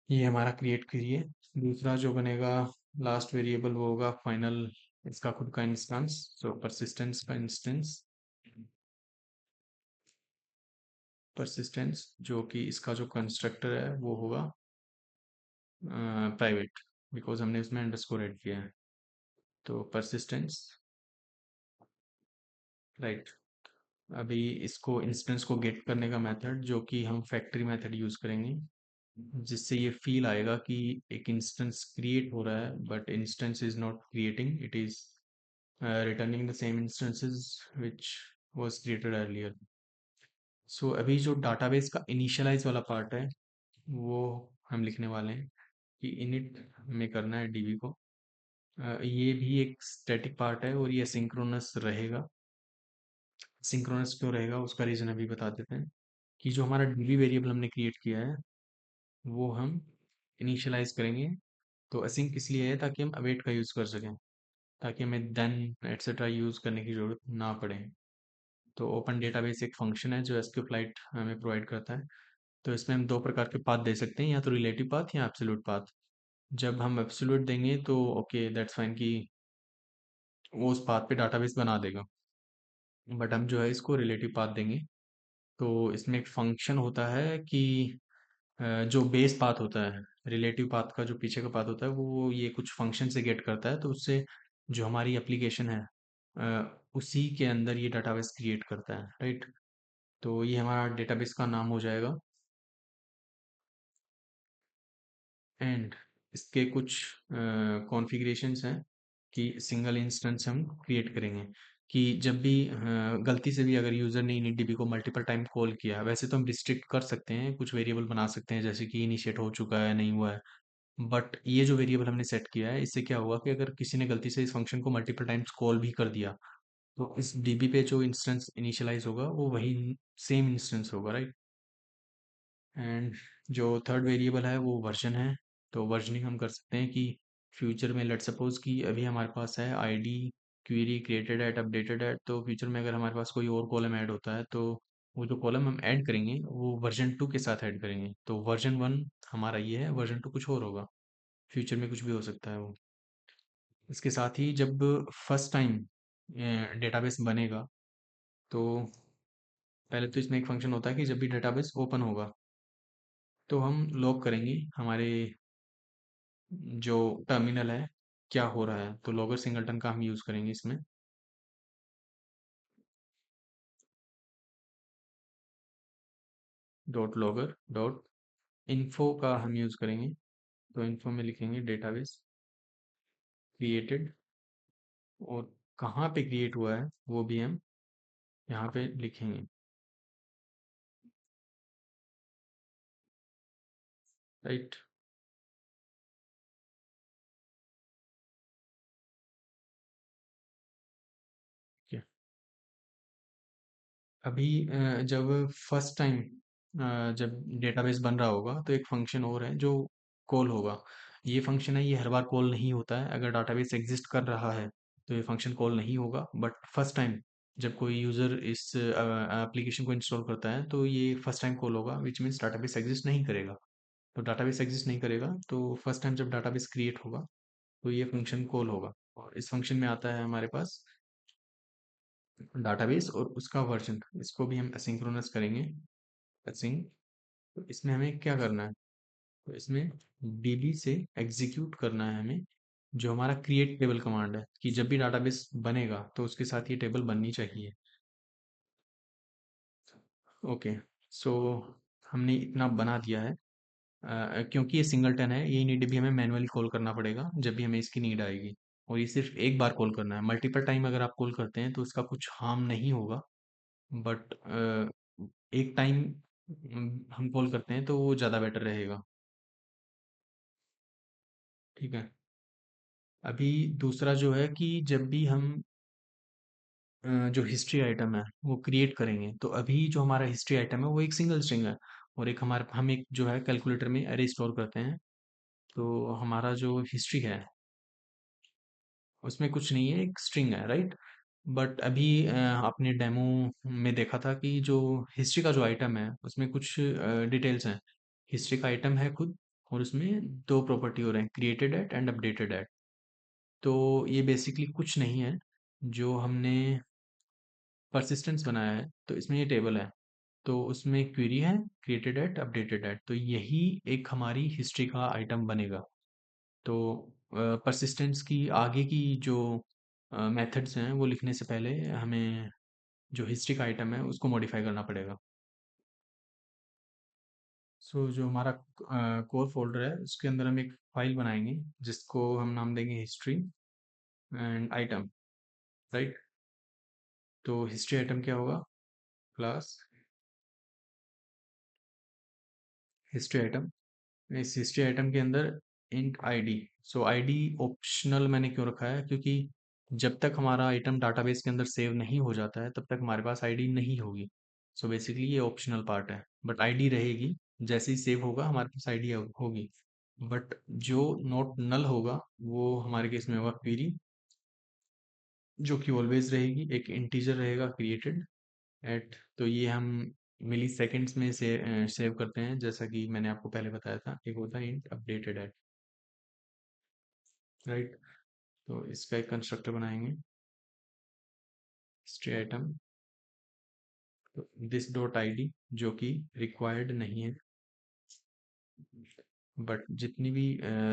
ये हमारा क्रिएट क्वेरी है। दूसरा जो बनेगा लास्ट वेरिएबल वो होगा फाइनल, इसका खुद का इंस्टेंस, सो परसिस्टेंस का इंस्टेंस। परसिस्टेंस जो कि इसका जो कंस्ट्रक्टर है वो होगा प्राइवेट, बिकॉज हमने उसमें अंडरस्कोर ऐड किया है। तो परसिस्टेंस, राइट। अभी इसको इंस्टेंस को गेट करने का मेथड जो कि हम फैक्ट्री मेथड यूज करेंगे, जिससे ये फील आएगा कि एक इंस्टेंस क्रिएट हो रहा है but instance is not creating, it is returning the same instances which was created earlier. So अभी जो डाटाबेस का इनिशियलाइज वाला पार्ट है वो हम लिखने वाले हैं कि इनिट में करना है डीबी को। ये भी एक स्टैटिक पार्ट है और ये सिंक्रोनस रहेगा। सिंक्रोनस क्यों रहेगा उसका रीज़न अभी बता देते हैं। कि जो हमारा डीबी वेरिएबल हमने क्रिएट किया है वो हम इनिशियलाइज करेंगे। तो असिंक इसलिए है ताकि हम अवेट का यूज़ कर सकें, ताकि हमें देन एटसेट्रा यूज़ करने की ज़रूरत ना पड़े। तो ओपन डेटाबेस एक फंक्शन है जो एसक्यूएलाइट हमें प्रोवाइड करता है। तो इसमें हम दो प्रकार के पाथ दे सकते हैं, या तो रिलेटिव पाथ या एब्सोल्यूट पाथ। जब हम एब्सोल्यूट देंगे तो ओके दैट्स फाइन कि वो उस पाथ पे डाटाबेस बना देगा। बट हम जो है इसको रिलेटिव पाथ देंगे। तो इसमें एक फंक्शन होता है कि जो बेस पाथ होता है, रिलेटिव पाथ का जो पीछे का पाथ होता है वो ये कुछ फंक्शन से गेट करता है, तो उससे जो हमारी एप्लीकेशन है उसी के अंदर ये डाटाबेस क्रिएट करता है, राइट। तो ये हमारा डेटाबेस का नाम हो जाएगा। एंड इसके कुछ कॉन्फ़िगरेशंस हैं कि सिंगल इंस्टेंस हम क्रिएट करेंगे। कि जब भी गलती से भी अगर यूज़र ने initdb को मल्टीपल टाइम कॉल किया, वैसे तो हम रिस्ट्रिक्ट कर सकते हैं, कुछ वेरिएबल बना सकते हैं जैसे कि इनिशिएट हो चुका है नहीं हुआ है। बट ये जो वेरिएबल हमने सेट किया है इससे क्या होगा कि अगर किसी ने गलती से इस फंक्शन को मल्टीपल टाइम्स कॉल भी कर दिया तो इस डीबी पे जो इंस्टेंस इनिशियलाइज होगा वो वही सेम इंस्टेंस होगा, राइट। एंड जो थर्ड वेरिएबल है वो वर्जन है। तो वर्जनिंग हम कर सकते हैं कि फ्यूचर में लेट्स सपोज कि अभी हमारे पास है ID query created at updated at, तो फ्यूचर में अगर हमारे पास कोई और कॉलम ऐड होता है तो वो जो कॉलम हम ऐड करेंगे वो वर्जन 2 के साथ ऐड करेंगे। तो वर्जन 1 हमारा ये है, वर्जन 2 कुछ और होगा, फ्यूचर में कुछ भी हो सकता है वो। इसके साथ ही जब फर्स्ट टाइम डेटाबेस बनेगा तो पहले तो इसमें एक फंक्शन होता है कि जब भी डेटाबेस ओपन होगा तो हम लॉग करेंगे हमारे जो टर्मिनल है क्या हो रहा है। तो लॉगर सिंगलटन का हम यूज़ करेंगे इसमें। डॉट लॉगर डॉट इन्फो का हम यूज़ करेंगे। तो इन्फो में लिखेंगे डेटाबेस क्रिएटेड, और कहाँ पे क्रिएट हुआ है वो भी हम यहाँ पे लिखेंगे, राइट। अभी जब फर्स्ट टाइम जब डेटाबेस बन रहा होगा तो एक फंक्शन और है जो कॉल होगा। ये फंक्शन है, ये हर बार कॉल नहीं होता है। अगर डेटाबेस एग्जिस्ट कर रहा है तो ये फंक्शन कॉल नहीं होगा, बट फर्स्ट टाइम जब कोई यूज़र इस एप्लीकेशन को इंस्टॉल करता है तो ये फर्स्ट टाइम कॉल होगा, विच मीन्स डेटाबेस एग्जिस्ट नहीं करेगा। तो डेटाबेस एग्जिस्ट नहीं करेगा तो फर्स्ट टाइम जब डेटाबेस क्रिएट होगा तो ये फंक्शन कॉल होगा। और इस फंक्शन में आता है हमारे पास डाटाबेस और उसका वर्जन, इसको भी हम एसिंक्रोनस करेंगे, असिंग। तो इसमें हमें क्या करना है, तो इसमें डीबी से एग्जीक्यूट करना है हमें जो हमारा क्रिएट टेबल कमांड है, कि जब भी डाटाबेस बनेगा तो उसके साथ ये टेबल बननी चाहिए। ओके, सो हमने इतना बना दिया है। क्योंकि ये सिंगलटन है, ये नीड भी हमें मैनुअली कॉल करना पड़ेगा जब भी हमें इसकी नीड आएगी। और ये सिर्फ एक बार कॉल करना है, मल्टीपल टाइम अगर आप कॉल करते हैं तो उसका कुछ हार्म नहीं होगा, बट एक टाइम हम कॉल करते हैं तो वो ज़्यादा बेटर रहेगा। ठीक है। अभी दूसरा जो है कि जब भी हम जो हिस्ट्री आइटम है वो क्रिएट करेंगे तो अभी जो हमारा हिस्ट्री आइटम है वो एक सिंगल स्ट्रिंग है, और एक हमारे हम एक जो है कैलकुलेटर में अरे स्टोर करते हैं। तो हमारा जो हिस्ट्री है उसमें कुछ नहीं है, एक स्ट्रिंग है, राइट। बट अभी आपने डेमो में देखा था कि जो हिस्ट्री का जो आइटम है उसमें कुछ डिटेल्स हैं। हिस्ट्री का आइटम है खुद, और उसमें दो प्रॉपर्टी हो रहे हैं, created at and updated at. तो ये बेसिकली कुछ नहीं है, जो हमने परसिस्टेंस बनाया है तो इसमें ये टेबल है। तो उसमें क्वेरी है क्रिएटेड एट अपडेटेड एट, तो यही एक हमारी हिस्ट्री का आइटम बनेगा। तो परसिस्टेंस की आगे की जो मेथड्स हैं वो लिखने से पहले हमें जो हिस्ट्री का आइटम है उसको मॉडिफाई करना पड़ेगा। सो जो हमारा कोर फोल्डर है उसके अंदर हम एक फाइल बनाएंगे जिसको हम नाम देंगे हिस्ट्री एंड आइटम, राइट। तो हिस्ट्री आइटम क्या होगा, क्लास हिस्ट्री आइटम। इस हिस्ट्री आइटम के अंदर इंट आईडी। सो आईडी ऑप्शनल मैंने क्यों रखा है, क्योंकि जब तक हमारा आइटम डाटाबेस के अंदर सेव नहीं हो जाता है तब तक हमारे पास आईडी नहीं होगी। सो बेसिकली ये ऑप्शनल पार्ट है, बट आईडी रहेगी। जैसे ही सेव होगा हमारे पास आईडी होगी। बट जो नॉट नल होगा वो हमारे केस में होगा क्वेरी, जो कि ऑलवेज रहेगी, एक इंटीजर रहेगा क्रिएटेड एट। तो ये हम मिली सेकेंड्स में से सेव करते हैं, जैसा कि मैंने आपको पहले बताया था, एक होता है इंट अपडेटेड एट, राइट। तो इसका एक कंस्ट्रक्टर बनाएंगे हिस्ट्री आइटम, तो दिस डॉट आईडी जो कि रिक्वायर्ड नहीं है, बट जितनी भी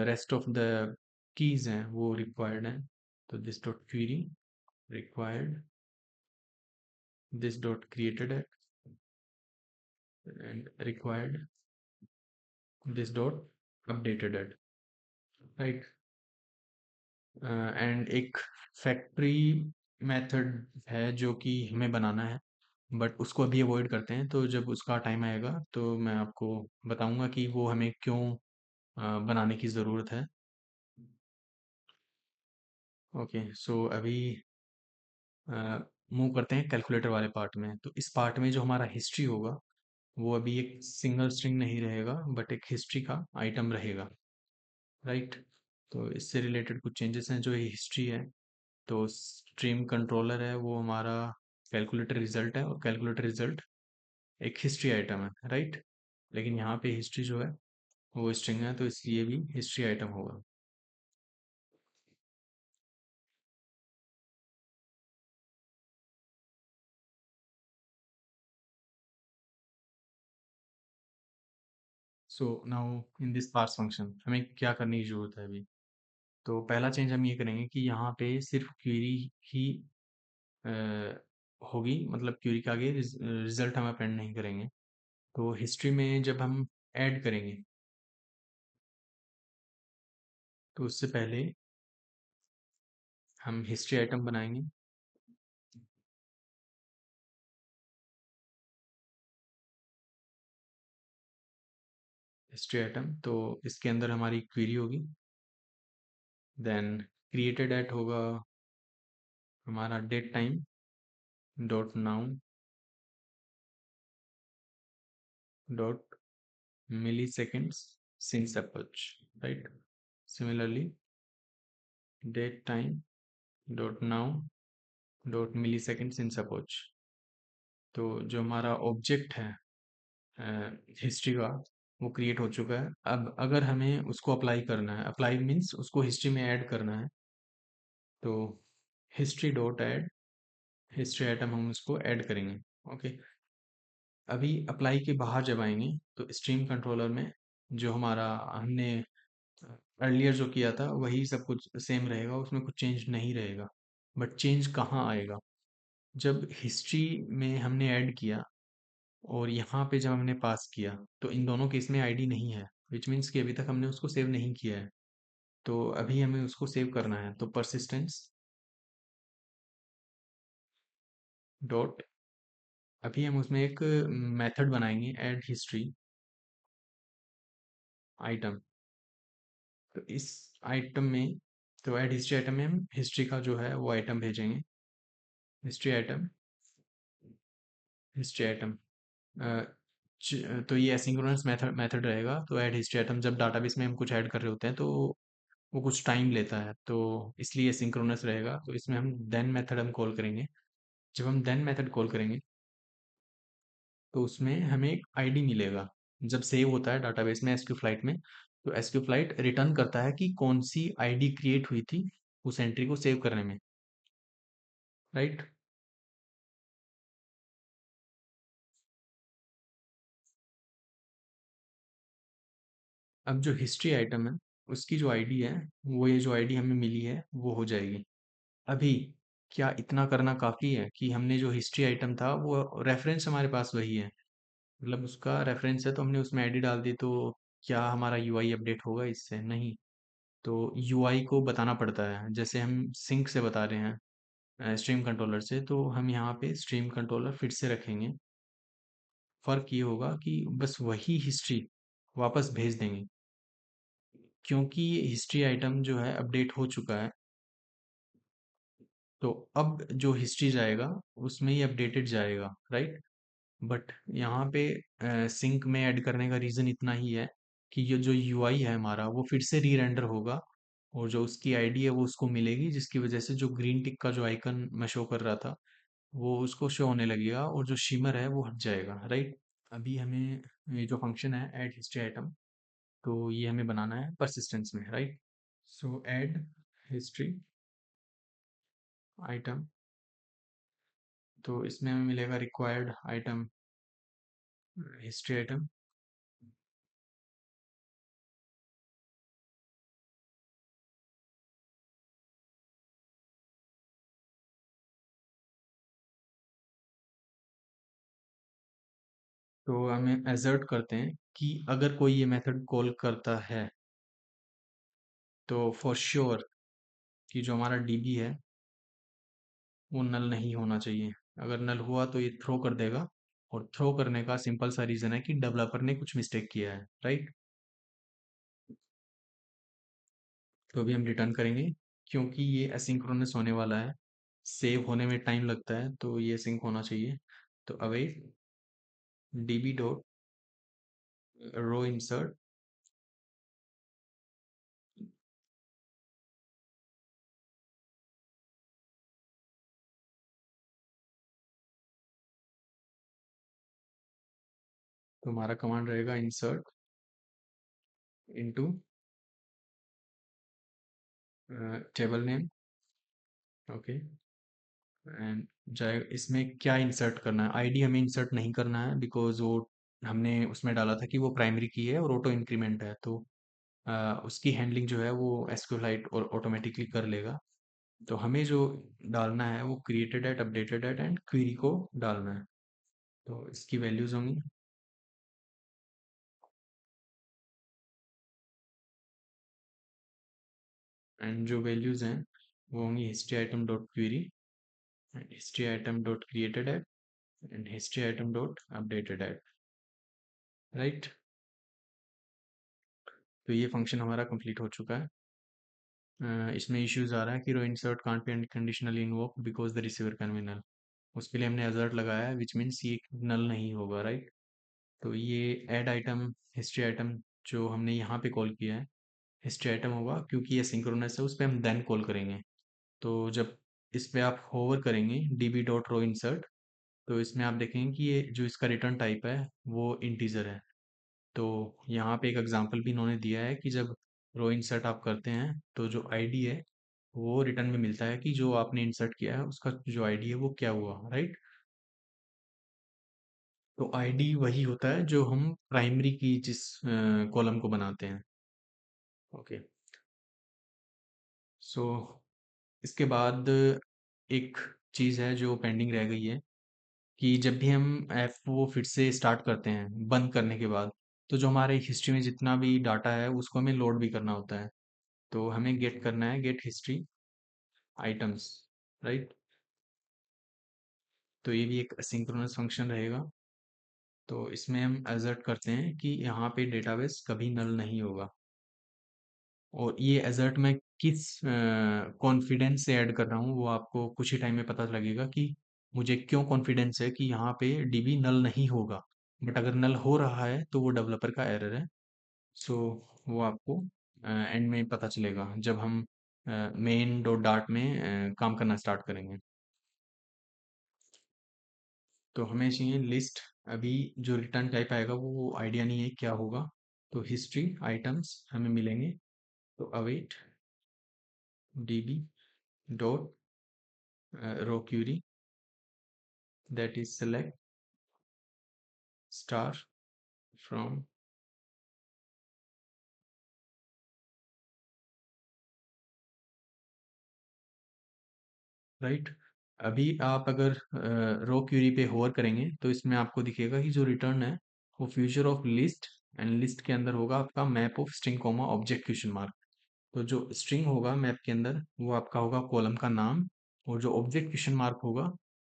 रेस्ट ऑफ द कीज हैं वो रिक्वायर्ड हैं। तो this dot query required, this dot created and required, this dot updated at, right. And एक फैक्ट्री मेथड है जो कि हमें बनाना है, बट उसको अभी अवॉइड करते हैं। तो जब उसका टाइम आएगा तो मैं आपको बताऊंगा कि वो हमें क्यों बनाने की ज़रूरत है। ओके, सो अभी मूव करते हैं कैलकुलेटर वाले पार्ट में। तो इस पार्ट में जो हमारा हिस्ट्री होगा वो अभी एक सिंगल स्ट्रिंग नहीं रहेगा बट एक हिस्ट्री का आइटम रहेगा, राइट। तो इससे रिलेटेड कुछ चेंजेस हैं, जो ये हिस्ट्री है, तो स्ट्रीम कंट्रोलर है वो हमारा कैलकुलेटर रिजल्ट है, और कैलकुलेटर रिजल्ट एक हिस्ट्री आइटम है, राइट। लेकिन यहाँ पे हिस्ट्री जो है वो स्ट्रिंग है, तो इसलिए भी हिस्ट्री आइटम होगा। So now in this parse function हमें क्या करने की जरूरत है अभी। तो पहला चेंज हम ये करेंगे कि यहाँ पे सिर्फ क्वेरी ही अ, होगी, मतलब क्वेरी के आगे रिजल्ट हम अपेंड नहीं करेंगे। तो हिस्ट्री में जब हम ऐड करेंगे, तो उससे पहले हम हिस्ट्री आइटम बनाएंगे। हिस्ट्री आइटम, तो इसके अंदर हमारी क्वेरी होगी। देन क्रिएटेड एट होगा हमारा date time dot now dot milli seconds since approach, right. Similarly date time dot now dot milli second since approach. तो जो हमारा ऑब्जेक्ट है हिस्ट्री का, वो क्रिएट हो चुका है। अब अगर हमें उसको अप्लाई करना है, अप्लाई मीन्स उसको हिस्ट्री में ऐड करना है, तो history dot add history item हम उसको ऐड करेंगे। ओके। अभी अप्लाई के बाहर जब आएंगे, तो स्ट्रीम कंट्रोलर में जो हमारा हमने अर्लियर जो किया था वही सब कुछ सेम रहेगा, उसमें कुछ चेंज नहीं रहेगा। बट चेंज कहाँ आएगा, जब हिस्ट्री में हमने ऐड किया और यहाँ पे जब हमने पास किया, तो इन दोनों केस में आईडी नहीं है, विच मीन्स कि अभी तक हमने उसको सेव नहीं किया है। तो अभी हमें उसको सेव करना है, तो परसिस्टेंस डॉट, अभी हम उसमें एक मेथड बनाएंगे ऐड हिस्ट्री आइटम। तो इस आइटम में, तो ऐड हिस्ट्री आइटम में हम हिस्ट्री का जो है वो आइटम भेजेंगे। हिस्ट्री आइटम, हिस्ट्री आइटम तो ये एसिंक्रोनस मेथड रहेगा। तो ऐड हिस्ट्री आइटम, जब डाटाबेस में हम कुछ ऐड कर रहे होते हैं तो वो कुछ टाइम लेता है, तो इसलिए सिंक्रोनस रहेगा। तो इसमें हम देन मेथड हम कॉल करेंगे। जब हम देन मेथड कॉल करेंगे, तो उसमें हमें एक आईडी मिलेगा। जब सेव होता है डाटाबेस में एसक्यू फ्लाइट में, तो एसक्यू फ्लाइट रिटर्न करता है कि कौन सी आईडी क्रिएट हुई थी उस एंट्री को सेव करने में, राइट। अब जो हिस्ट्री आइटम है, उसकी जो आईडी है, वो ये जो आईडी हमें मिली है वो हो जाएगी। अभी क्या इतना करना काफ़ी है कि हमने जो हिस्ट्री आइटम था वो रेफरेंस हमारे पास वही है, मतलब उसका रेफरेंस है, तो हमने उसमें आईडी डाल दी, तो क्या हमारा यूआई अपडेट होगा इससे? नहीं। तो यूआई को बताना पड़ता है, जैसे हम सिंक से बता रहे हैं स्ट्रीम कंट्रोलर से, तो हम यहाँ पे स्ट्रीम कंट्रोलर फिर से रखेंगे। फ़र्क ये होगा कि बस वही हिस्ट्री वापस भेज देंगे, क्योंकि ये हिस्ट्री आइटम जो है अपडेट हो चुका है। तो अब जो हिस्ट्री जाएगा उसमें ही अपडेटेड जाएगा, राइट। बट यहाँ पे सिंक में ऐड करने का रीज़न इतना ही है कि ये जो यूआई है हमारा वो फिर से री रेंडर होगा, और जो उसकी आईडी है वो उसको मिलेगी, जिसकी वजह से जो ग्रीन टिक का जो आइकन मैं शो कर रहा था वो उसको शो होने लगेगा, और जो शिमर है वो हट जाएगा, राइट। अभी हमें ये जो फंक्शन है ऐड हिस्ट्री आइटम, तो ये हमें बनाना है परसिस्टेंस में, right. So add history item, तो इसमें हमें मिलेगा रिक्वायर्ड आइटम हिस्ट्री आइटम। तो हमें एजर्ट करते हैं कि अगर कोई ये मेथड कॉल करता है, तो फॉर श्योर कि जो हमारा डीबी है वो नल नहीं होना चाहिए। अगर नल हुआ तो ये थ्रो कर देगा, और थ्रो करने का सिंपल सा रीज़न है कि डेवलपर ने कुछ मिस्टेक किया है, राइट। तो अभी हम रिटर्न करेंगे, क्योंकि ये एसिंक्रोनस होने वाला है, सेव होने में टाइम लगता है, तो ये सिंक होना चाहिए। तो अवेट db रो इंसर्ट तो हमारा कमांड रहेगा insert into table name. Okay. And जाए इसमें क्या इंसर्ट करना है, आईडी हमें इंसर्ट नहीं करना है बिकॉज वो हमने उसमें डाला था कि वो प्राइमरी की है और ऑटो इंक्रीमेंट है, तो उसकी हैंडलिंग जो है वो एसक्यूएलाइट और ऑटोमेटिकली कर लेगा। तो हमें जो डालना है वो created at, updated at and query को डालना है। तो इसकी वैल्यूज होंगी, एंड जो वैल्यूज हैं वो होंगी history item dot query and history item dot created at and history item dot updated at. Right. तो ये फंक्शन हमारा कंप्लीट हो चुका है। इसमें इश्यूज आ रहा है कि row insert can't be conditionally invoke because the receiver can be null. उसके लिए हमने अलर्ट लगाया है विच मीन्स ये नल नहीं होगा, राइट। तो ये ऐड आइटम हिस्ट्री आइटम जो हमने यहाँ पे कॉल किया है हिस्ट्री आइटम होगा, क्योंकि ये सिंक्रोनस है उस पर हम देन कॉल करेंगे। तो जब इस पे आप होवर करेंगे db डॉट रो इंसर्ट, तो इसमें आप देखेंगे कि ये जो इसका रिटर्न टाइप है वो इंटीजर है। तो यहाँ पे एक एग्जांपल भी इन्होंने दिया है कि जब रो इंसर्ट आप करते हैं तो जो आईडी है वो रिटर्न में मिलता है कि जो आपने इंसर्ट किया है उसका जो आईडी है वो क्या हुआ, राइट। तो आईडी वही होता है जो हम प्राइमरी की जिस कॉलम को बनाते हैं। ओके। सो इसके बाद एक चीज़ है जो पेंडिंग रह गई है कि जब भी हम ऐप को फिर से स्टार्ट करते हैं बंद करने के बाद, तो जो हमारे हिस्ट्री में जितना भी डाटा है उसको हमें लोड भी करना होता है। तो हमें गेट करना है गेट हिस्ट्री आइटम्स, राइट। तो ये भी एक सिंक्रोनस फंक्शन रहेगा। तो इसमें हम एजर्ट करते हैं कि यहाँ पे डेटाबेस कभी नल नहीं होगा। और ये एजर्ट मैं किस कॉन्फिडेंस से ऐड कर रहा हूँ वो आपको कुछ ही टाइम में पता लगेगा कि मुझे क्यों कॉन्फिडेंस है कि यहाँ पे डीबी नल नहीं होगा। बट अगर नल हो रहा है तो वो डेवलपर का एरर है। सो वो आपको एंड में पता चलेगा जब हम मेन डॉट डार्ट में काम करना स्टार्ट करेंगे। तो हमें चाहिए लिस्ट। अभी जो रिटर्न टाइप आएगा वो आइडिया नहीं है क्या होगा। तो हिस्ट्री आइटम्स हमें मिलेंगे। तो await db dot raw query that is select star from. Right. अभी आप अगर रो क्यूरी पे होवर करेंगे तो इसमें आपको दिखेगा कि जो रिटर्न है वो future of list and list के अंदर होगा आपका map of string comma object question mark. तो जो स्ट्रिंग होगा मैप के अंदर वो आपका होगा कॉलम का नाम, और जो ऑब्जेक्ट क्वेश्चन मार्क होगा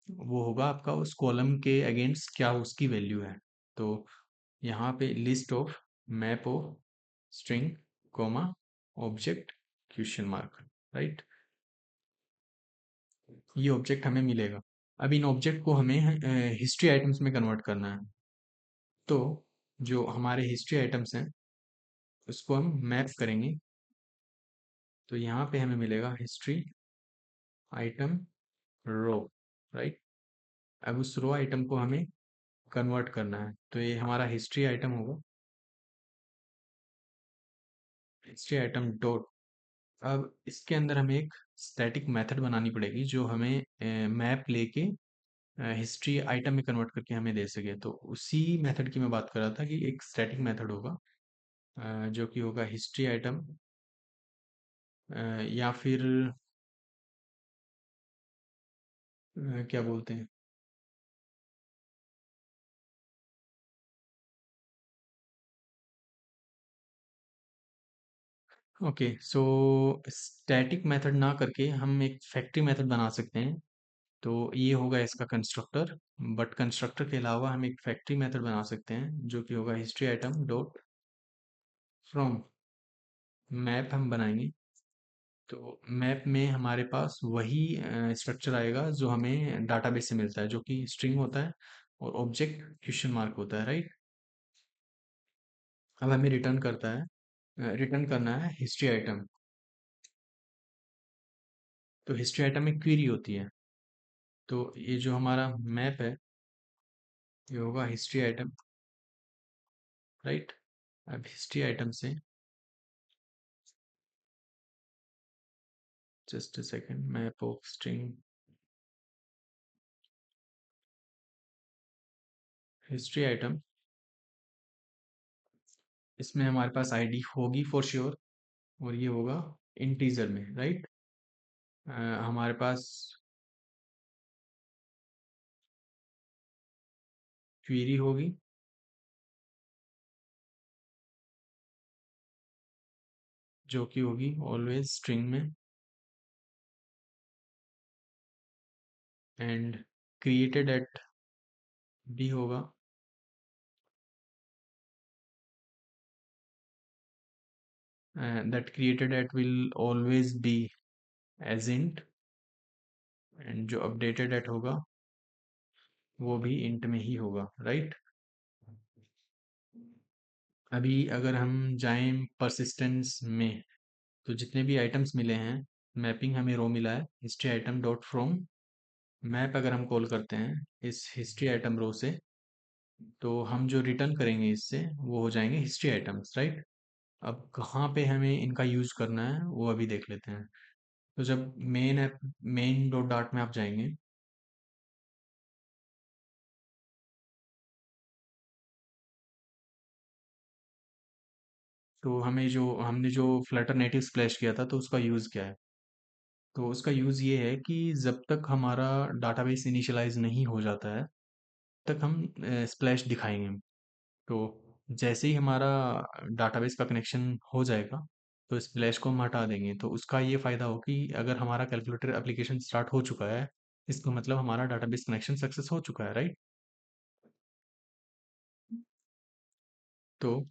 वो होगा आपका उस कॉलम के अगेंस्ट क्या उसकी वैल्यू है। तो यहाँ पे list of map of string comma object question mark, right. ये ऑब्जेक्ट हमें मिलेगा। अब इन ऑब्जेक्ट को हमें हिस्ट्री आइटम्स में कन्वर्ट करना है। तो जो हमारे हिस्ट्री आइटम्स हैं उसको हम मैप करेंगे। तो यहाँ पे हमें मिलेगा हिस्ट्री आइटम रो, राइट। अब उस रो आइटम को हमें कन्वर्ट करना है, तो ये हमारा हिस्ट्री आइटम होगा हिस्ट्री आइटम डॉट। अब इसके अंदर हमें एक स्टैटिक मेथड बनानी पड़ेगी जो हमें मैप लेके हिस्ट्री आइटम में कन्वर्ट करके हमें दे सके। तो उसी मेथड की मैं बात कर रहा था कि एक स्टैटिक मेथड होगा जो कि होगा हिस्ट्री आइटम या फिर क्या बोलते हैं। ओके। सो स्टैटिक मेथड ना करके हम एक फैक्ट्री मेथड बना सकते हैं। तो ये होगा इसका कंस्ट्रक्टर। बट कंस्ट्रक्टर के अलावा हम एक फैक्ट्री मेथड बना सकते हैं जो कि होगा history item dot from. Map हम बनाएंगे। तो मैप में हमारे पास वही स्ट्रक्चर आएगा जो हमें डाटाबेस से मिलता है, जो कि स्ट्रिंग होता है और ऑब्जेक्ट क्वेश्चन मार्क होता है, राइट। अब हमें रिटर्न करना है हिस्ट्री आइटम। तो हिस्ट्री आइटम में क्वेरी होती है। तो ये जो हमारा मैप है, ये होगा हिस्ट्री आइटम, राइट। अब हिस्ट्री आइटम से just a second, map of string history item, इसमें हमारे पास आईडी होगी फॉर श्योर, और ये होगा इंटीजर में, राइट। हमारे पास क्वेरी होगी, जो कि होगी ऑलवेज स्ट्रिंग में, एंड क्रिएटेड एट भी होगा, that created at will always be as int, and जो अपडेटेड एट होगा वो भी इंट में ही होगा, राइट। अभी अगर हम जाएं परसिस्टेंस में, तो जितने भी आइटम्स मिले हैं, मैपिंग हमें रो मिला है history item dot from map, अगर हम कॉल करते हैं इस हिस्ट्री आइटम रो से, तो हम जो रिटर्न करेंगे इससे वो हो जाएंगे हिस्ट्री आइटम्स, राइट। अब कहाँ पे हमें इनका यूज करना है वो अभी देख लेते हैं। तो जब मेन डॉट डाट में आप जाएंगे, तो हमने जो फ्लटर नेटिव स्प्लैश किया था, तो उसका यूज़ क्या है। तो उसका यूज़ ये है कि जब तक हमारा डाटाबेस इनिशियलाइज नहीं हो जाता है, तक हम स्प्लैश दिखाएंगे। तो जैसे ही हमारा डाटाबेस का कनेक्शन हो जाएगा, तो स्प्लैश को हम हटा देंगे। तो उसका ये फ़ायदा हो कि अगर हमारा कैलकुलेटर एप्लीकेशन स्टार्ट हो चुका है, इसका मतलब हमारा डाटाबेस कनेक्शन सक्सेस हो चुका है, राइट। तो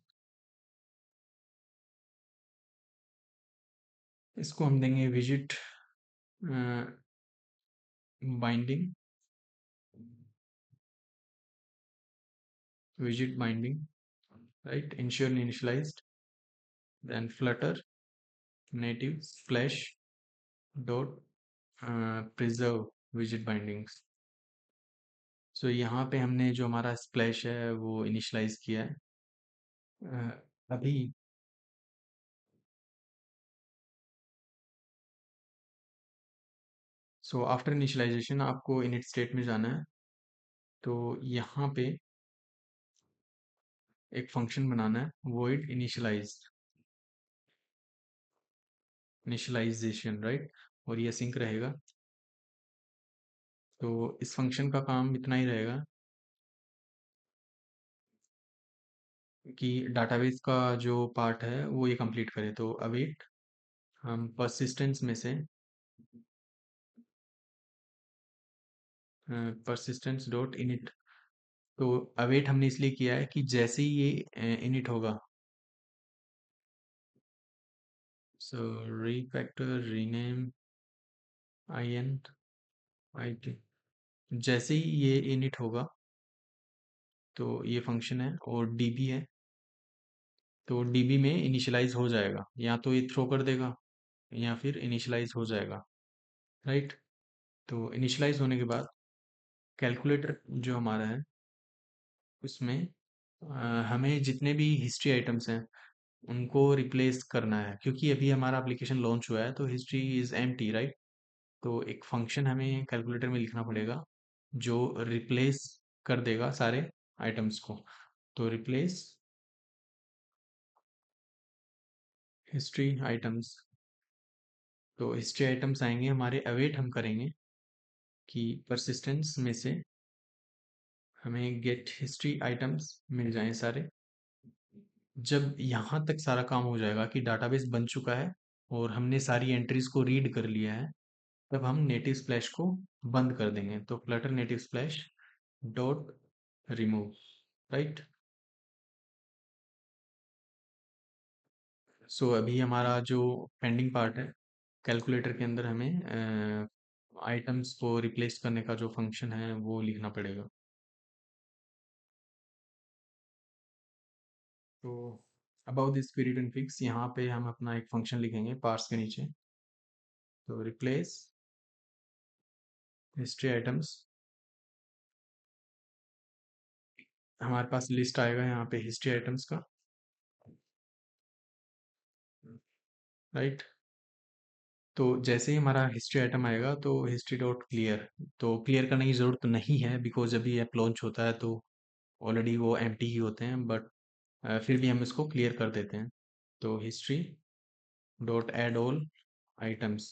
इसको हम देंगे binding visit binding, right, ensure initialised, then Flutter native splash dot preserve visit bindings. सो यहाँ पे हमने जो हमारा स्प्लैश है वो इनिशियलाइज किया है। अभी सो आफ्टर इनिशियलाइजेशन आपको इनिट स्टेट में जाना है। तो यहाँ पे एक फंक्शन बनाना है, void इनिशियलाइजेशन, राइट, और ये सिंक रहेगा। तो इस फंक्शन का काम इतना ही रहेगा कि डाटाबेस का जो पार्ट है वो ये कंप्लीट करे। तो अवेट हम परसिस्टेंस में से परसिस्टेंस डॉट इनिट, तो अवेट हमने इसलिए किया है कि जैसे ही ये इनिट होगा, सो refactor रीनेम in it, जैसे ही ये इनिट होगा, तो ये फंक्शन है और डीबी है, तो डीबी में इनिशियलाइज हो जाएगा, या तो ये थ्रो कर देगा या फिर इनिशियलाइज हो जाएगा, राइट। तो इनिशियलाइज होने के बाद कैलकुलेटर जो हमारा है उसमें हमें जितने भी हिस्ट्री आइटम्स हैं उनको रिप्लेस करना है, क्योंकि अभी हमारा एप्लीकेशन लॉन्च हुआ है, तो हिस्ट्री इज एम्प्टी, राइट। तो एक फंक्शन हमें कैलकुलेटर में लिखना पड़ेगा जो रिप्लेस कर देगा सारे आइटम्स को। तो रिप्लेस हिस्ट्री आइटम्स, तो हिस्ट्री आइटम्स आएंगे हमारे, अवेट हम करेंगे कि परसिस्टेंस में से हमें गेट हिस्ट्री आइटम्स मिल जाएं सारे। जब यहाँ तक सारा काम हो जाएगा कि डाटाबेस बन चुका है और हमने सारी एंट्रीज को रीड कर लिया है, तब हम नेटिव स्प्लैश को बंद कर देंगे। तो Flutter native splash dot remove, right. So अभी हमारा जो पेंडिंग पार्ट है, कैलकुलेटर के अंदर हमें आइटम्स को रिप्लेस करने का जो फंक्शन है वो लिखना पड़ेगा। तो about this period and fix, यहाँ पे हम अपना एक फंक्शन लिखेंगे पार्स के नीचे। तो रिप्लेस हिस्ट्री आइटम्स, हमारे पास लिस्ट आएगा यहाँ पे हिस्ट्री आइटम्स का, राइट। तो जैसे ही हमारा हिस्ट्री आइटम आएगा तो हिस्ट्री डॉट क्लियर, तो क्लियर करने की ज़रूरत तो नहीं है बिकॉज अभी ऐप लॉन्च होता है तो ऑलरेडी वो एम्प्टी ही होते हैं, बट फिर भी हम इसको क्लियर कर देते हैं। तो history dot add all items,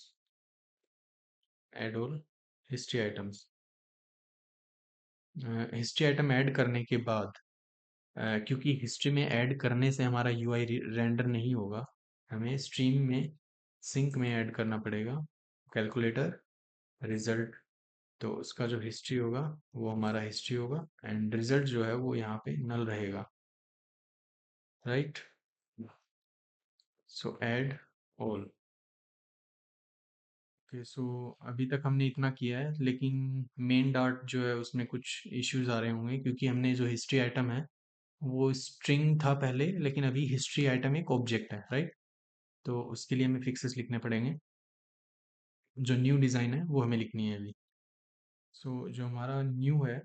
add all history items. History item add करने के बाद क्योंकि हिस्ट्री में ऐड करने से हमारा यूआई रेंडर नहीं होगा, हमें स्ट्रीम में सिंक में ऐड करना पड़ेगा कैलकुलेटर रिजल्ट। तो उसका जो हिस्ट्री होगा वो हमारा हिस्ट्री होगा एंड रिजल्ट जो है वो यहाँ पे नल रहेगा, right. So add all. Okay, so अभी तक हमने इतना किया है, लेकिन मेन डार्ट जो है उसमें कुछ इश्यूज आ रहे होंगे क्योंकि हमने जो हिस्ट्री आइटम है वो स्ट्रिंग था पहले, लेकिन अभी हिस्ट्री आइटम एक ऑब्जेक्ट है, राइट। तो उसके लिए हमें फिक्सेस लिखने पड़ेंगे, जो न्यू डिज़ाइन है वो हमें लिखनी है अभी। सो जो हमारा न्यू है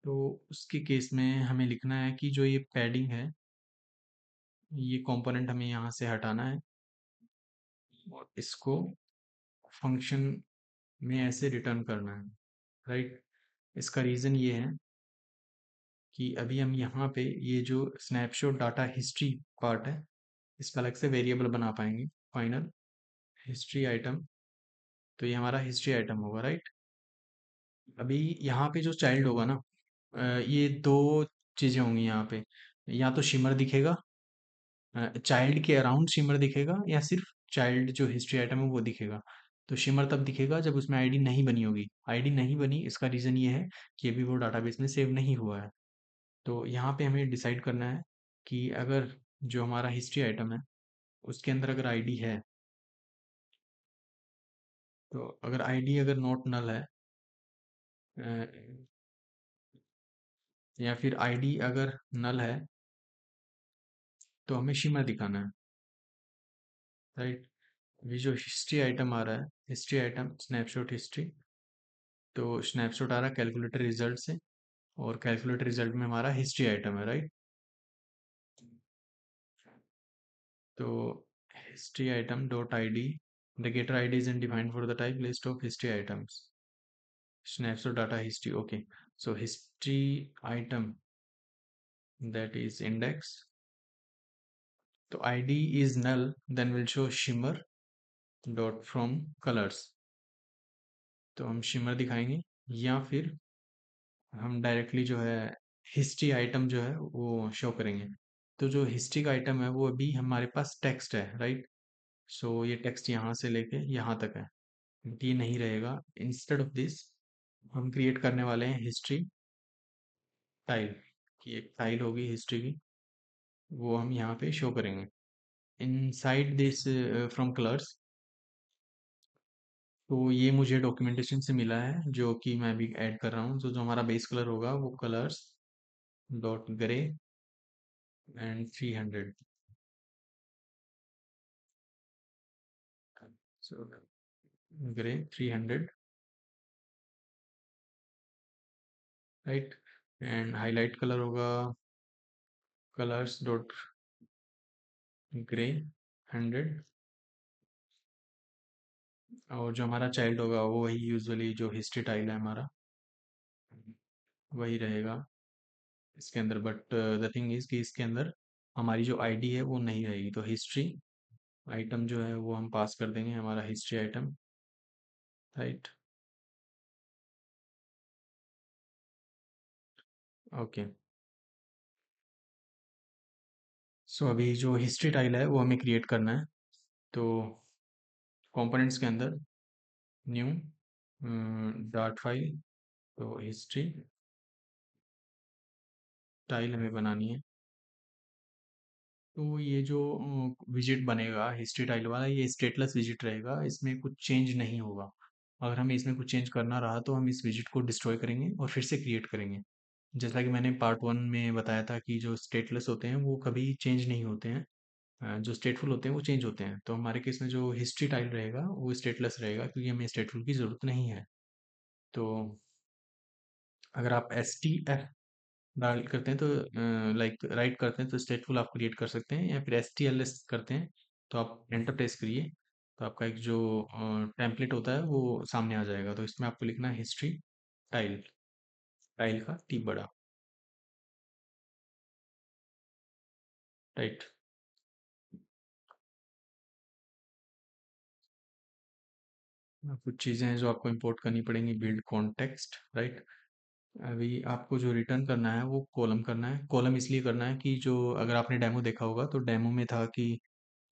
तो उसके केस में हमें लिखना है कि जो ये पैडिंग है ये कंपोनेंट हमें यहाँ से हटाना है और इसको फंक्शन में ऐसे रिटर्न करना है, राइट। इसका रीज़न ये है कि अभी हम यहाँ पे ये जो स्नैपशॉट डाटा हिस्ट्री पार्ट है इसका अलग से वेरिएबल बना पाएंगे, फाइनल हिस्ट्री आइटम। तो ये हमारा हिस्ट्री आइटम होगा, राइट। अभी यहाँ पे जो चाइल्ड होगा ना, ये दो चीज़ें होंगी यहाँ पे, या तो शिमर दिखेगा, चाइल्ड के अराउंड शिमर दिखेगा, या सिर्फ चाइल्ड जो हिस्ट्री आइटम है वो दिखेगा। तो शिमर तब दिखेगा जब उसमें आईडी नहीं बनी होगी। आईडी नहीं बनी इसका रीज़न ये है कि अभी वो डाटाबेस में सेव नहीं हुआ है। तो यहाँ पे हमें डिसाइड करना है कि अगर जो हमारा हिस्ट्री आइटम है उसके अंदर अगर आईडी है, तो अगर आईडी अगर नॉट नल है, अ, या फिर आईडी अगर नल है तो हमें शिमर दिखाना है, राइट। ये जो हिस्ट्री आइटम आ रहा है, हिस्ट्री आइटम स्नैपशॉट हिस्ट्री, तो स्नैपशॉट आ रहा है कैलकुलेटर रिजल्ट से, और कैलकुलेटर रिजल्ट में हमारा हिस्ट्री आइटम है, राइट। तो history item dot I D, the getter id is defined for the type list of history items, snapshot data history, okay. So history item that is index, तो id is null, then will show shimmer dot from colors, तो हम shimmer दिखाएंगे, या फिर हम directly जो है history item जो है वो शो करेंगे। तो जो हिस्ट्री का आइटम है वो अभी हमारे पास टेक्स्ट है, राइट। सो ये टेक्स्ट यहाँ से लेके यहाँ तक है, ये नहीं रहेगा। इंस्टेड ऑफ दिस हम क्रिएट करने वाले हैं हिस्ट्री टाइल, की एक टाइल होगी हिस्ट्री की, वो हम यहाँ पे शो करेंगे इनसाइड दिस फ्रॉम कलर्स। तो ये मुझे डॉक्यूमेंटेशन से मिला है जो कि मैं अभी ऐड कर रहा हूँ। तो जो हमारा बेस कलर होगा वो colours dot grey and 300, so grey 300, right. And highlight colour होगा कलर्स डॉट ग्रे 100, और जो हमारा चाइल्ड होगा वो वही यूजुअली जो हिस्ट्री टाइल है हमारा वही रहेगा इसके अंदर। बट द थिंग इज कि इसके अंदर हमारी जो आईडी है वो नहीं रहेगी, तो हिस्ट्री आइटम जो है वो हम पास कर देंगे हमारा history item, right. Okay, so अभी जो हिस्ट्री टाइल है वो हमें क्रिएट करना है। तो कंपोनेंट्स के अंदर न्यू डॉट फाइल, तो हिस्ट्री टाइल हमें बनानी है। तो ये जो विजिट बनेगा हिस्ट्री टाइल वाला, ये स्टेटलेस विजिट रहेगा, इसमें कुछ चेंज नहीं होगा। अगर हमें इसमें कुछ चेंज करना रहा तो हम इस विजिट को डिस्ट्रॉय करेंगे और फिर से क्रिएट करेंगे। जैसा कि मैंने पार्ट 1 में बताया था कि जो स्टेटलेस होते हैं वो कभी चेंज नहीं होते हैं। जो स्टेटफुल होते हैं वो चेंज होते हैं। तो हमारे केस में जो हिस्ट्री टाइल रहेगा वो स्टेटलेस रहेगा क्योंकि हमें स्टेटफुल की ज़रूरत नहीं है। तो अगर आप STF डायल करते हैं तो लाइक राइट करते हैं तो स्टेटफुल आप क्रिएट कर सकते हैं, या फिर STLS करते हैं तो आप एंटर प्रेस करिए, तो आपका एक जो टेम्पलेट होता है वो सामने आ जाएगा। तो इसमें आपको लिखना है हिस्ट्री टाइल, टाइल का T बड़ा, राइट। कुछ चीज़ें हैं जो आपको इंपोर्ट करनी पड़ेंगी, बिल्ड कॉन्टेक्स्ट, राइट। अभी आपको जो रिटर्न करना है वो कॉलम करना है। कॉलम इसलिए करना है कि जो अगर आपने डेमो देखा होगा तो डेमो में था कि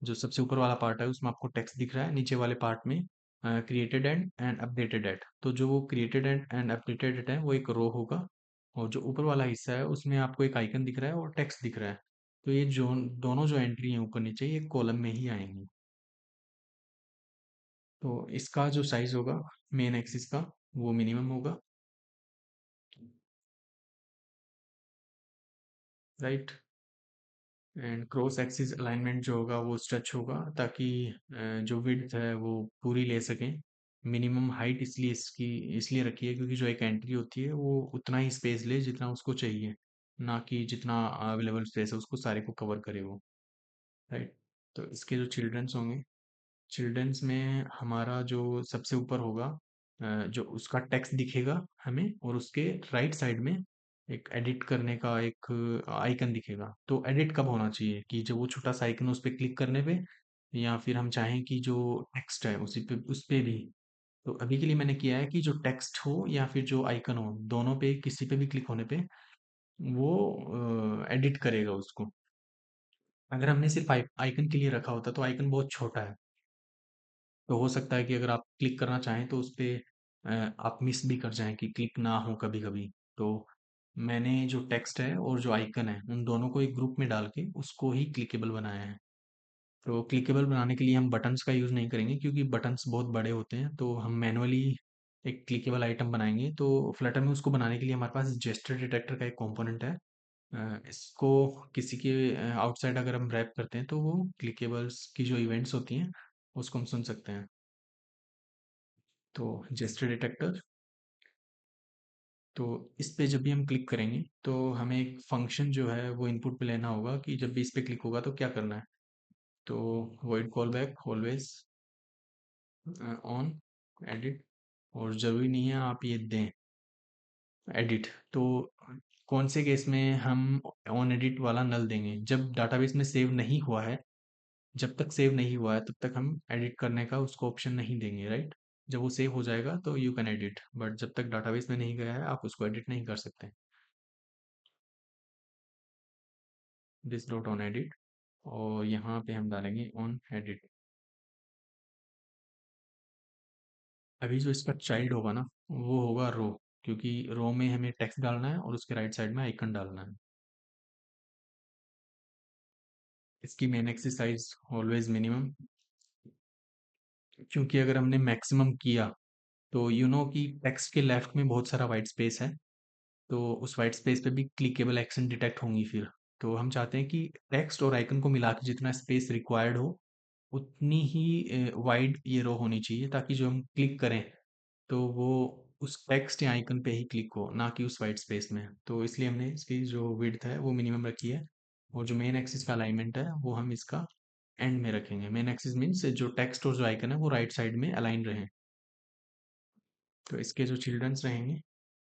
जो सबसे ऊपर वाला पार्ट है उसमें आपको टेक्स्ट दिख रहा है, नीचे वाले पार्ट में क्रिएटेड एंड अपडेटेड एट। तो जो वो क्रिएटेड एंड अपडेटेड एट है वो एक रो होगा, और जो ऊपर वाला हिस्सा है उसमें आपको एक आइकन दिख रहा है और टेक्स्ट दिख रहा है। तो ये जो दोनों जो एंट्री है ऊपर नीचे ये कॉलम में ही आएंगी। तो इसका जो साइज होगा मेन एक्सिस का वो मिनिमम होगा, right. And cross axis alignment जो होगा वो स्ट्रेच होगा ताकि जो विड्थ है वो पूरी ले सकें। मिनिमम हाइट इसलिए इसकी इसलिए रखी है क्योंकि जो एक एंट्री होती है वो उतना ही स्पेस ले जितना उसको चाहिए, ना कि जितना अवेलेबल स्पेस है उसको सारे को कवर करे वो, राइट। तो इसके जो चिल्ड्रंस होंगे, चिल्ड्रंस में हमारा जो सबसे ऊपर होगा जो उसका टेक्स्ट दिखेगा हमें, और उसके राइट साइड में एक एडिट करने का एक आइकन दिखेगा। तो एडिट कब होना चाहिए कि जब वो छोटा सा आइकन उस पर क्लिक करने पे, या फिर हम चाहें कि जो टेक्स्ट है उसी पे उस पे भी। तो अभी के लिए मैंने किया है कि जो टेक्स्ट हो या फिर जो आइकन हो दोनों पे किसी पे भी क्लिक होने पे वो एडिट करेगा उसको। अगर हमने सिर्फ आइकन के लिए रखा होता तो आइकन बहुत छोटा है, तो हो सकता है कि अगर आप क्लिक करना चाहें तो उस पे आप मिस भी कर जाएं कि क्लिक ना हो कभी कभी। तो मैंने जो टेक्स्ट है और जो आइकन है उन दोनों को एक ग्रुप में डाल के उसको ही क्लिकेबल बनाया है। तो क्लिकेबल बनाने के लिए हम बटन्स का यूज़ नहीं करेंगे क्योंकि बटन्स बहुत बड़े होते हैं, तो हम मैनुअली एक क्लिकेबल आइटम बनाएंगे। तो फ्लटर में उसको बनाने के लिए हमारे पास जेस्चर डिटेक्टर का एक कंपोनेंट है। इसको किसी के आउटसाइड अगर हम रैप करते हैं तो वो क्लिकेबल्स की जो इवेंट्स होती हैं उसको हम सुन सकते हैं। तो जेस्चर डिटेक्टर, तो इस पे जब भी हम क्लिक करेंगे तो हमें एक फंक्शन जो है वो इनपुट पे लेना होगा कि जब भी इस पे क्लिक होगा तो क्या करना है। तो void call back always on edit, और ज़रूरी नहीं है आप ये दें एडिट। तो कौन से केस में हम ऑन एडिट वाला नल देंगे, जब डाटाबेस में सेव नहीं हुआ है। जब तक सेव नहीं हुआ है तब तक हम एडिट करने का उसको ऑप्शन नहीं देंगे, राइट। जब वो सेव हो जाएगा तो यू कैन एडिट, बट जब तक डाटाबेस में नहीं गया है आप उसको एडिट नहीं कर सकते। दिस डॉट ऑन एडिट, और यहाँ पे हम डालेंगे ऑन एडिट। अभी जो इसका चाइल्ड होगा ना वो होगा रो, क्योंकि रो में हमें टेक्स्ट डालना है और उसके राइट साइड में आइकन डालना है। इसकी मेन एक्सरसाइज ऑलवेज मिनिमम, क्योंकि अगर हमने मैक्सिमम किया तो कि टेक्स्ट के लेफ्ट में बहुत सारा वाइट स्पेस है, तो उस वाइट स्पेस पे भी क्लिकेबल एक्शन डिटेक्ट होंगी फिर। तो हम चाहते हैं कि टेक्स्ट और आइकन को मिला के जितना स्पेस रिक्वायर्ड हो उतनी ही वाइड ये रो होनी चाहिए, ताकि जो हम क्लिक करें तो वो उस टेक्स्ट या आइकन पे ही क्लिक हो, ना कि उस वाइट स्पेस में। तो इसलिए हमने इसकी जो विड्थ है वो मिनिमम रखी है, और जो मेन एक्सिस का अलाइनमेंट है वो हम इसका एंड में रखेंगे। मेन एक्सिस मीन्स जो टेक्स्ट और जो आइकन है वो राइट साइड में अलाइन रहे। तो इसके जो चिल्ड्रंस रहेंगे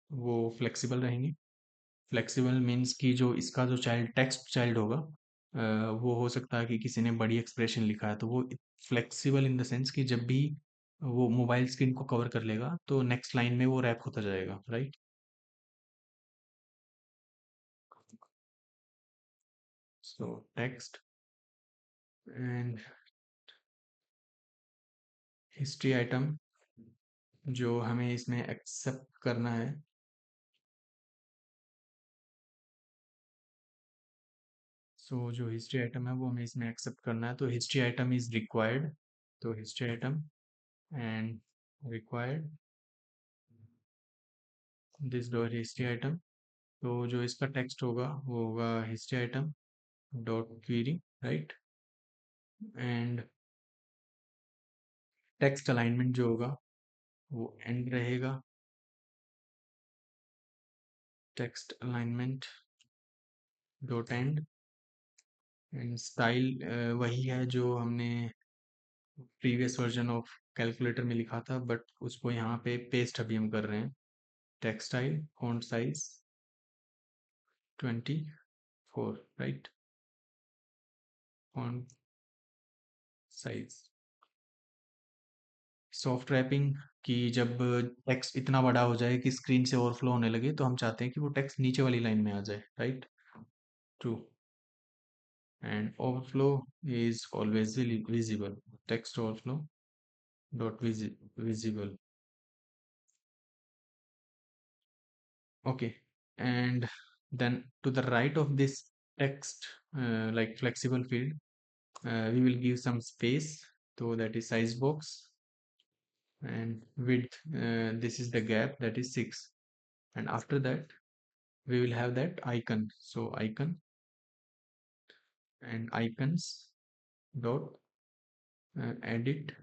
वो फ्लेक्सिबल रहेंगे। फ्लेक्सिबल मीन्स कि जो इसका जो चाइल्ड टेक्स्ट चाइल्ड होगा वो हो सकता है कि किसी ने बड़ी एक्सप्रेशन लिखा है तो वो फ्लेक्सिबल इन द सेंस कि जब भी वो मोबाइल स्क्रीन को कवर कर लेगा तो नेक्स्ट लाइन में वो रैप होता जाएगा, right. So text and history item जो हमें इसमें एक्सेप्ट करना है। सो जो हिस्ट्री आइटम है वो हमें इसमें एक्सेप्ट करना है, तो हिस्ट्री आइटम इज रिक्वायर्ड। तो history item and required this dot history item. तो जो इसका टेक्स्ट होगा वो होगा history item dot query, right. And text alignment जो होगा वो एंड रहेगा, text alignment dot and. And style वही है जो हमने प्रीवियस वर्जन ऑफ कैलकुलेटर में लिखा था, बट उसको यहाँ पे पेस्ट अभी हम कर रहे हैं। Text style font size 24, right. Font size soft wrapping कि जब टेक्स्ट इतना बड़ा हो जाए कि स्क्रीन से ओवरफ्लो होने लगे, तो हम चाहते हैं कि वो टेक्स्ट नीचे वाली लाइन में आ जाए, right. True. And overflow is always visible, text overflow dot visible, okay. And then to the right of this text, like flexible field, we will give some space, so that is size box. And width, this is the gap, that is 6. And after that we will have that icon, so icon and icons dot edit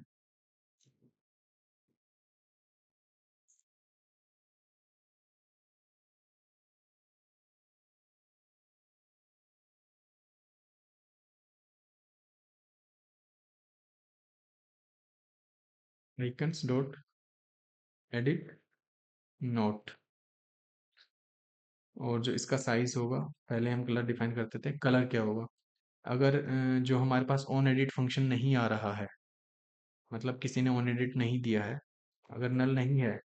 icons dot edit note। और जो इसका size होगा, पहले हम colour define करते थे, colour क्या होगा अगर जो हमारे पास ऑन एडिट फंक्शन नहीं आ रहा है, मतलब किसी ने ऑन एडिट नहीं दिया है, अगर नल नहीं है,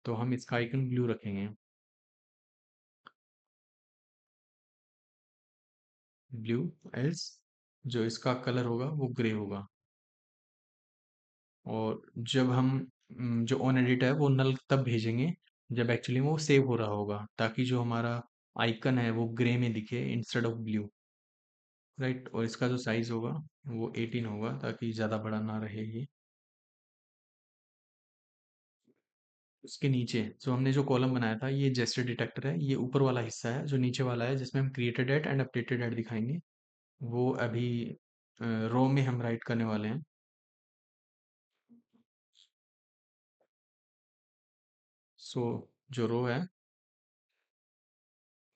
तो हम इसका आइकन ब्लू रखेंगे, ब्लू। एल्स जो इसका कलर होगा वो ग्रे होगा। और जब हम जो ऑन एडिट है वो नल तब भेजेंगे जब एक्चुअली वो सेव हो रहा होगा, ताकि जो हमारा आइकन है वो ग्रे में दिखे इंस्टेड ऑफ ब्लू, राइट। और इसका जो साइज होगा वो 18 होगा, ताकि ज़्यादा बड़ा ना रहे ये। उसके नीचे जो हमने जो कॉलम बनाया था, ये जेस्चर डिटेक्टर है, ये ऊपर वाला हिस्सा है। जो नीचे वाला है जिसमें हम created at and updated at दिखाएंगे, वो अभी रो में हम राइट करने वाले हैं। सो जो रो है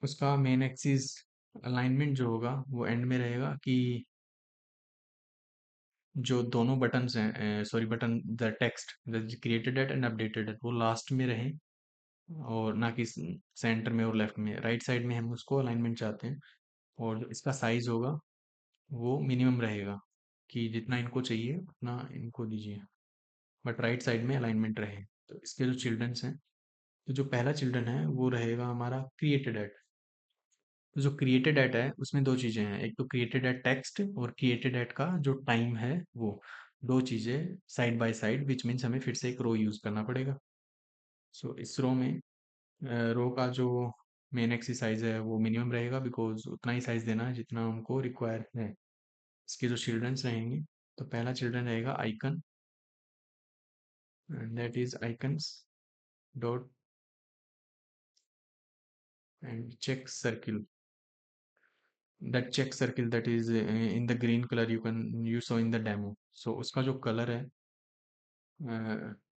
उसका मेन एक्सिस अलाइनमेंट जो होगा वो एंड में रहेगा, कि जो दोनों बटन्स हैं, sorry button, the text created at and updated at, वो लास्ट में रहे, और ना कि सेंटर में और लेफ्ट में। राइट साइड में हम उसको अलाइनमेंट चाहते हैं। और जो इसका साइज होगा वो मिनिमम रहेगा, कि जितना इनको चाहिए उतना इनको दीजिए, बट राइट साइड में अलाइनमेंट रहे। तो इसके जो चिल्ड्रंस हैं, तो जो पहला चिल्ड्रन है वो रहेगा हमारा क्रिएटेड एट। तो जो क्रिएटेड एट है उसमें दो चीजें हैं, एक तो क्रिएटेड एट टेक्स्ट, और क्रिएटेड एट का जो टाइम है वो, दो चीजें side by side, which means हमें फिर से एक रो यूज करना पड़ेगा। सो इस रो में रो का जो मेन एक्सिस साइज है वो मिनिमम रहेगा, बिकॉज उतना ही साइज देना है जितना हमको रिक्वायर है। इसके जो चिल्ड्रंस रहेंगे, तो पहला चिल्ड्रन रहेगा icon, and that is icons dot and check circle, that check circle that is in the green color you saw in the demo, so उसका जो color है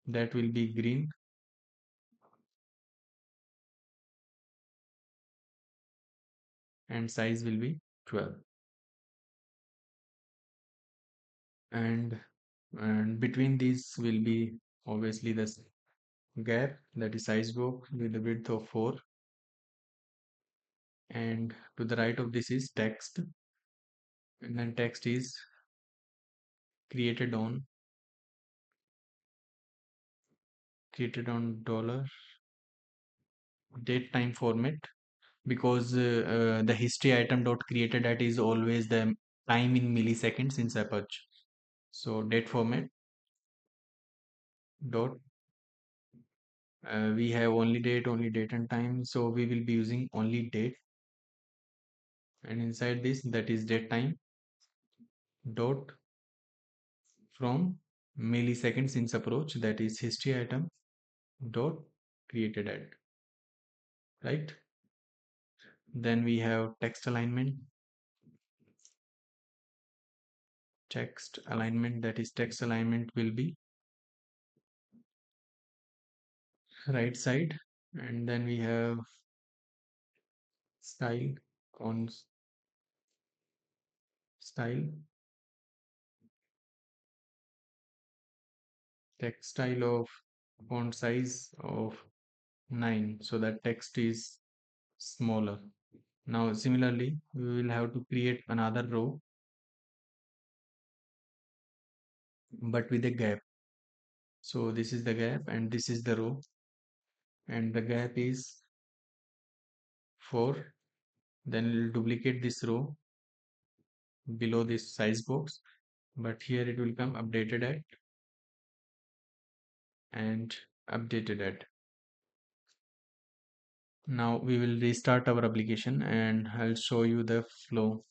that will be green, and size will be 12। and and between these will be obviously this gap, that is size box with a width of 4। and to the right of this is text, and then text is created on dollar date time format, because the history item dot created at is always the time in milliseconds in Apache. So date format dot, we have only date and time, so we will be using only date, and inside this, that is date time dot from milliseconds in approach, that is history item dot created at, right. Then we have text alignment. Text alignment, that is text alignment will be right side. And then we have style, on style, text style of font size of 9, so that text is smaller. Now similarly we will have to create another row but with a gap. So this is the gap and this is the row, and the gap is 4. Then we'll duplicate this row below this size box, but here it will come updated at and updated at. Now we will restart our application and I'll show you the flow,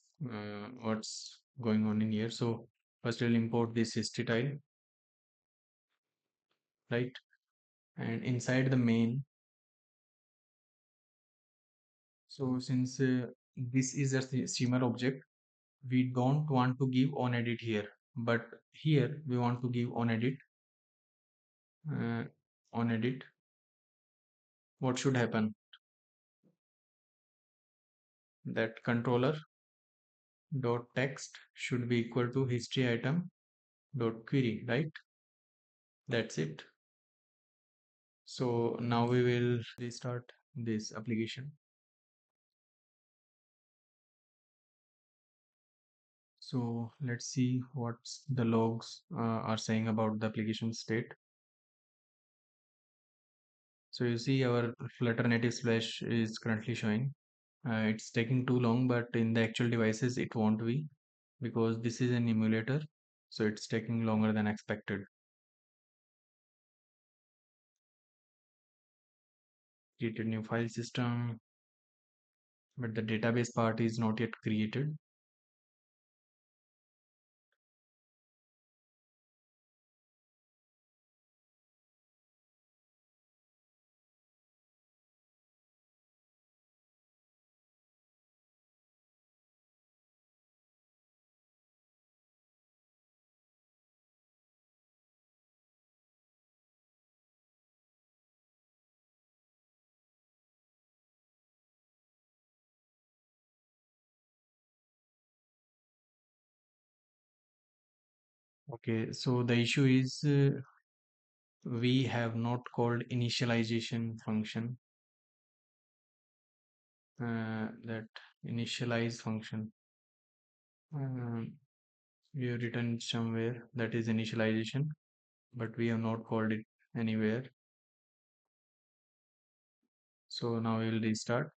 what's going on in here. So first we'll import this history tile, right? And inside the main, so since this is a streamer object, we don't want to give on edit here, but here we want to give on edit. uh, on edit, what should happen, that controller dot text should be equal to history item dot query, right? That's it. So now we will restart this application. So let's see what the logs are saying about the application state. So you see our Flutter Native Splash is currently showing. It's taking too long, but in the actual devices it won't be, because this is an emulator, so it's taking longer than expected. Created new file system, but the database part is not yet created. Okay, so the issue is we have not called initialization function. That initialize function, um, we have written somewhere that is initialization, but we have not called it anywhere. So now we will restart.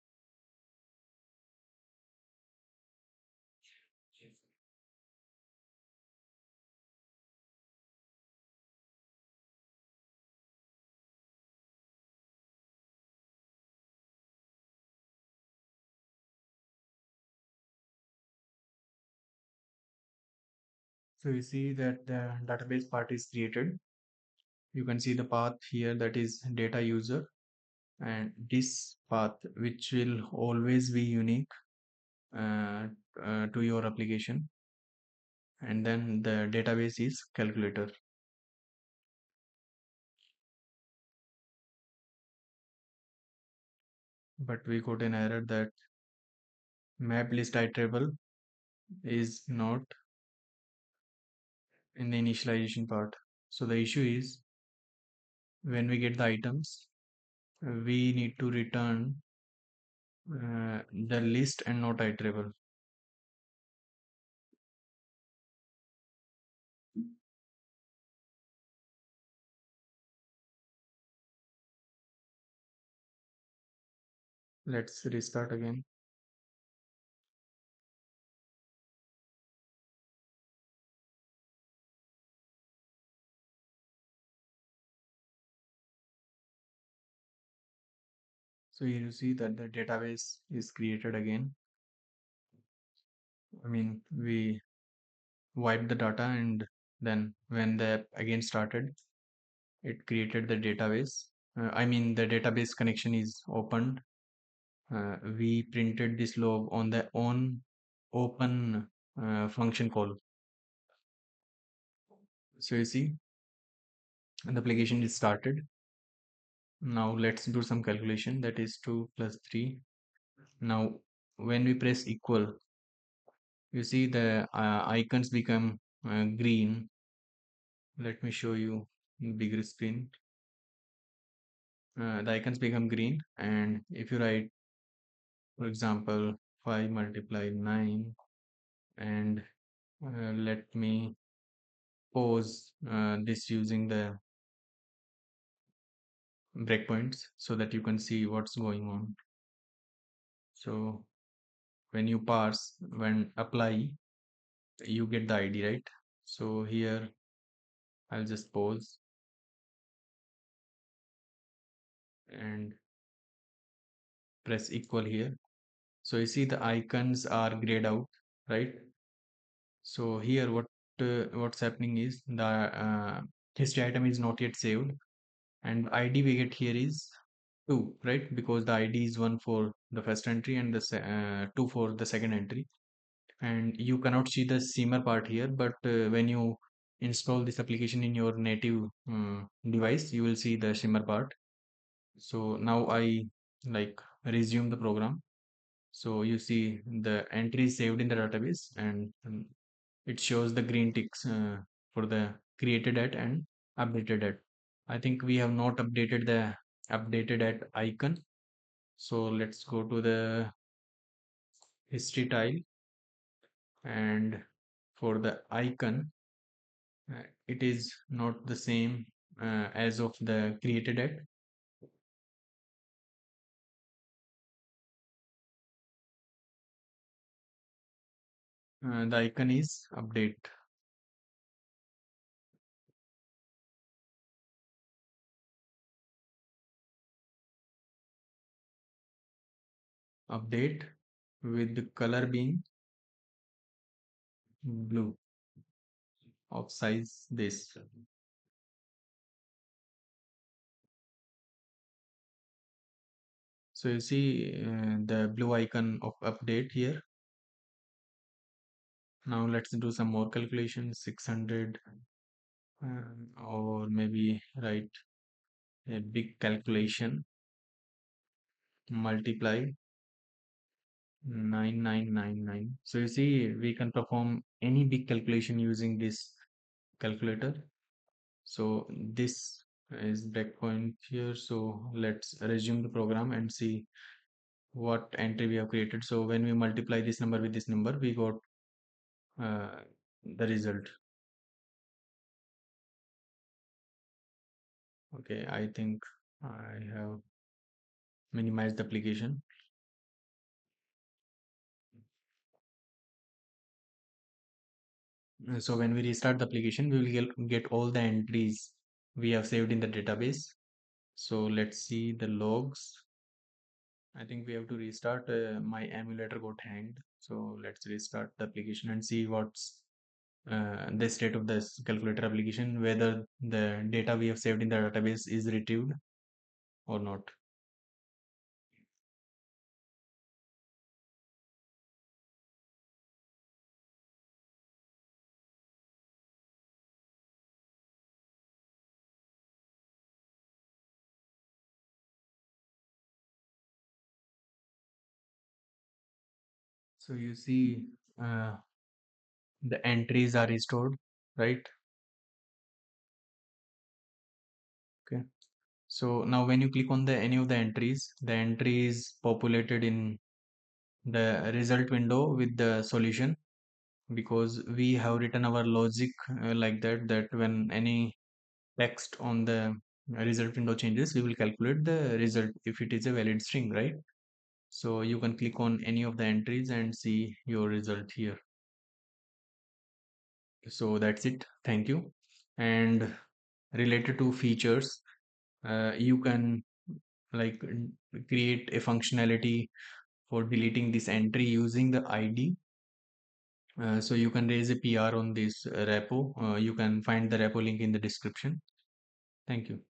So you see that the database part is created. You can see the path here, that is data user, and this path which will always be unique uh, to your application, and then the database is calculator. But we got an error that map list iterable is not in the initialization part. So the issue is when we get the items, we need to return the list and not iterable. Let's restart again. So here you see that the database is created again. I mean, we wiped the data, and then when the app again started, it created the database. I mean, the database connection is opened, we printed this log on the on open function call. So you see, the application is started. Now let's do some calculation. That is 2 plus 3. Now when we press equal, you see the icons become green. Let me show you in bigger screen. The icons become green, and if you write, for example, 5 multiply 9, and let me pause this using the breakpoints so that you can see what's going on. So when you parse, when apply, you get the ID, right? So here I'll just pause and press equal here. So you see the icons are grayed out, right? So here what's happening is the history item is not yet saved, and ID we get here is 2, right? Because the ID is 1 for the first entry and the 2 for the second entry. And you cannot see the simmer part here, but when you install this application in your native device, you will see the shimmer part. So now I like resume the program. So you see the entry is saved in the database, and it shows the green ticks for the created at and updated at. I think we have not updated the updated at icon. So let's go to the history tile, and for the icon, it is not the same as of the created at. The icon is update with the color being blue of size this. So you see the blue icon of update here. Now let's do some more calculations. 600 or maybe write a big calculation, multiply 9999. So you see we can perform any big calculation using this calculator. So this is breakpoint here. So let's resume the program and see what entry we have created. So when we multiply this number with this number, we got uh, the result. Okay, I think I have minimized the application. So when we restart the application, we will get all the entries we have saved in the database. So let's see the logs. I think we have to restart. My emulator got hanged. So let's restart the application and see what's the state of this calculator application, whether the data we have saved in the database is retrieved or not. So you see uh, the entries are restored, right? Okay. So now when you click on the any of the entry is populated in the result window with the solution, because we have written our logic like that when any text on the result window changes, we will calculate the result if it is a valid string, right? So you can click on any of the entries and see your result here. So that's it. Thank you. And related to features, you can like create a functionality for deleting this entry using the ID. So you can raise a PR on this repo. You can find the repo link in the description. Thank you.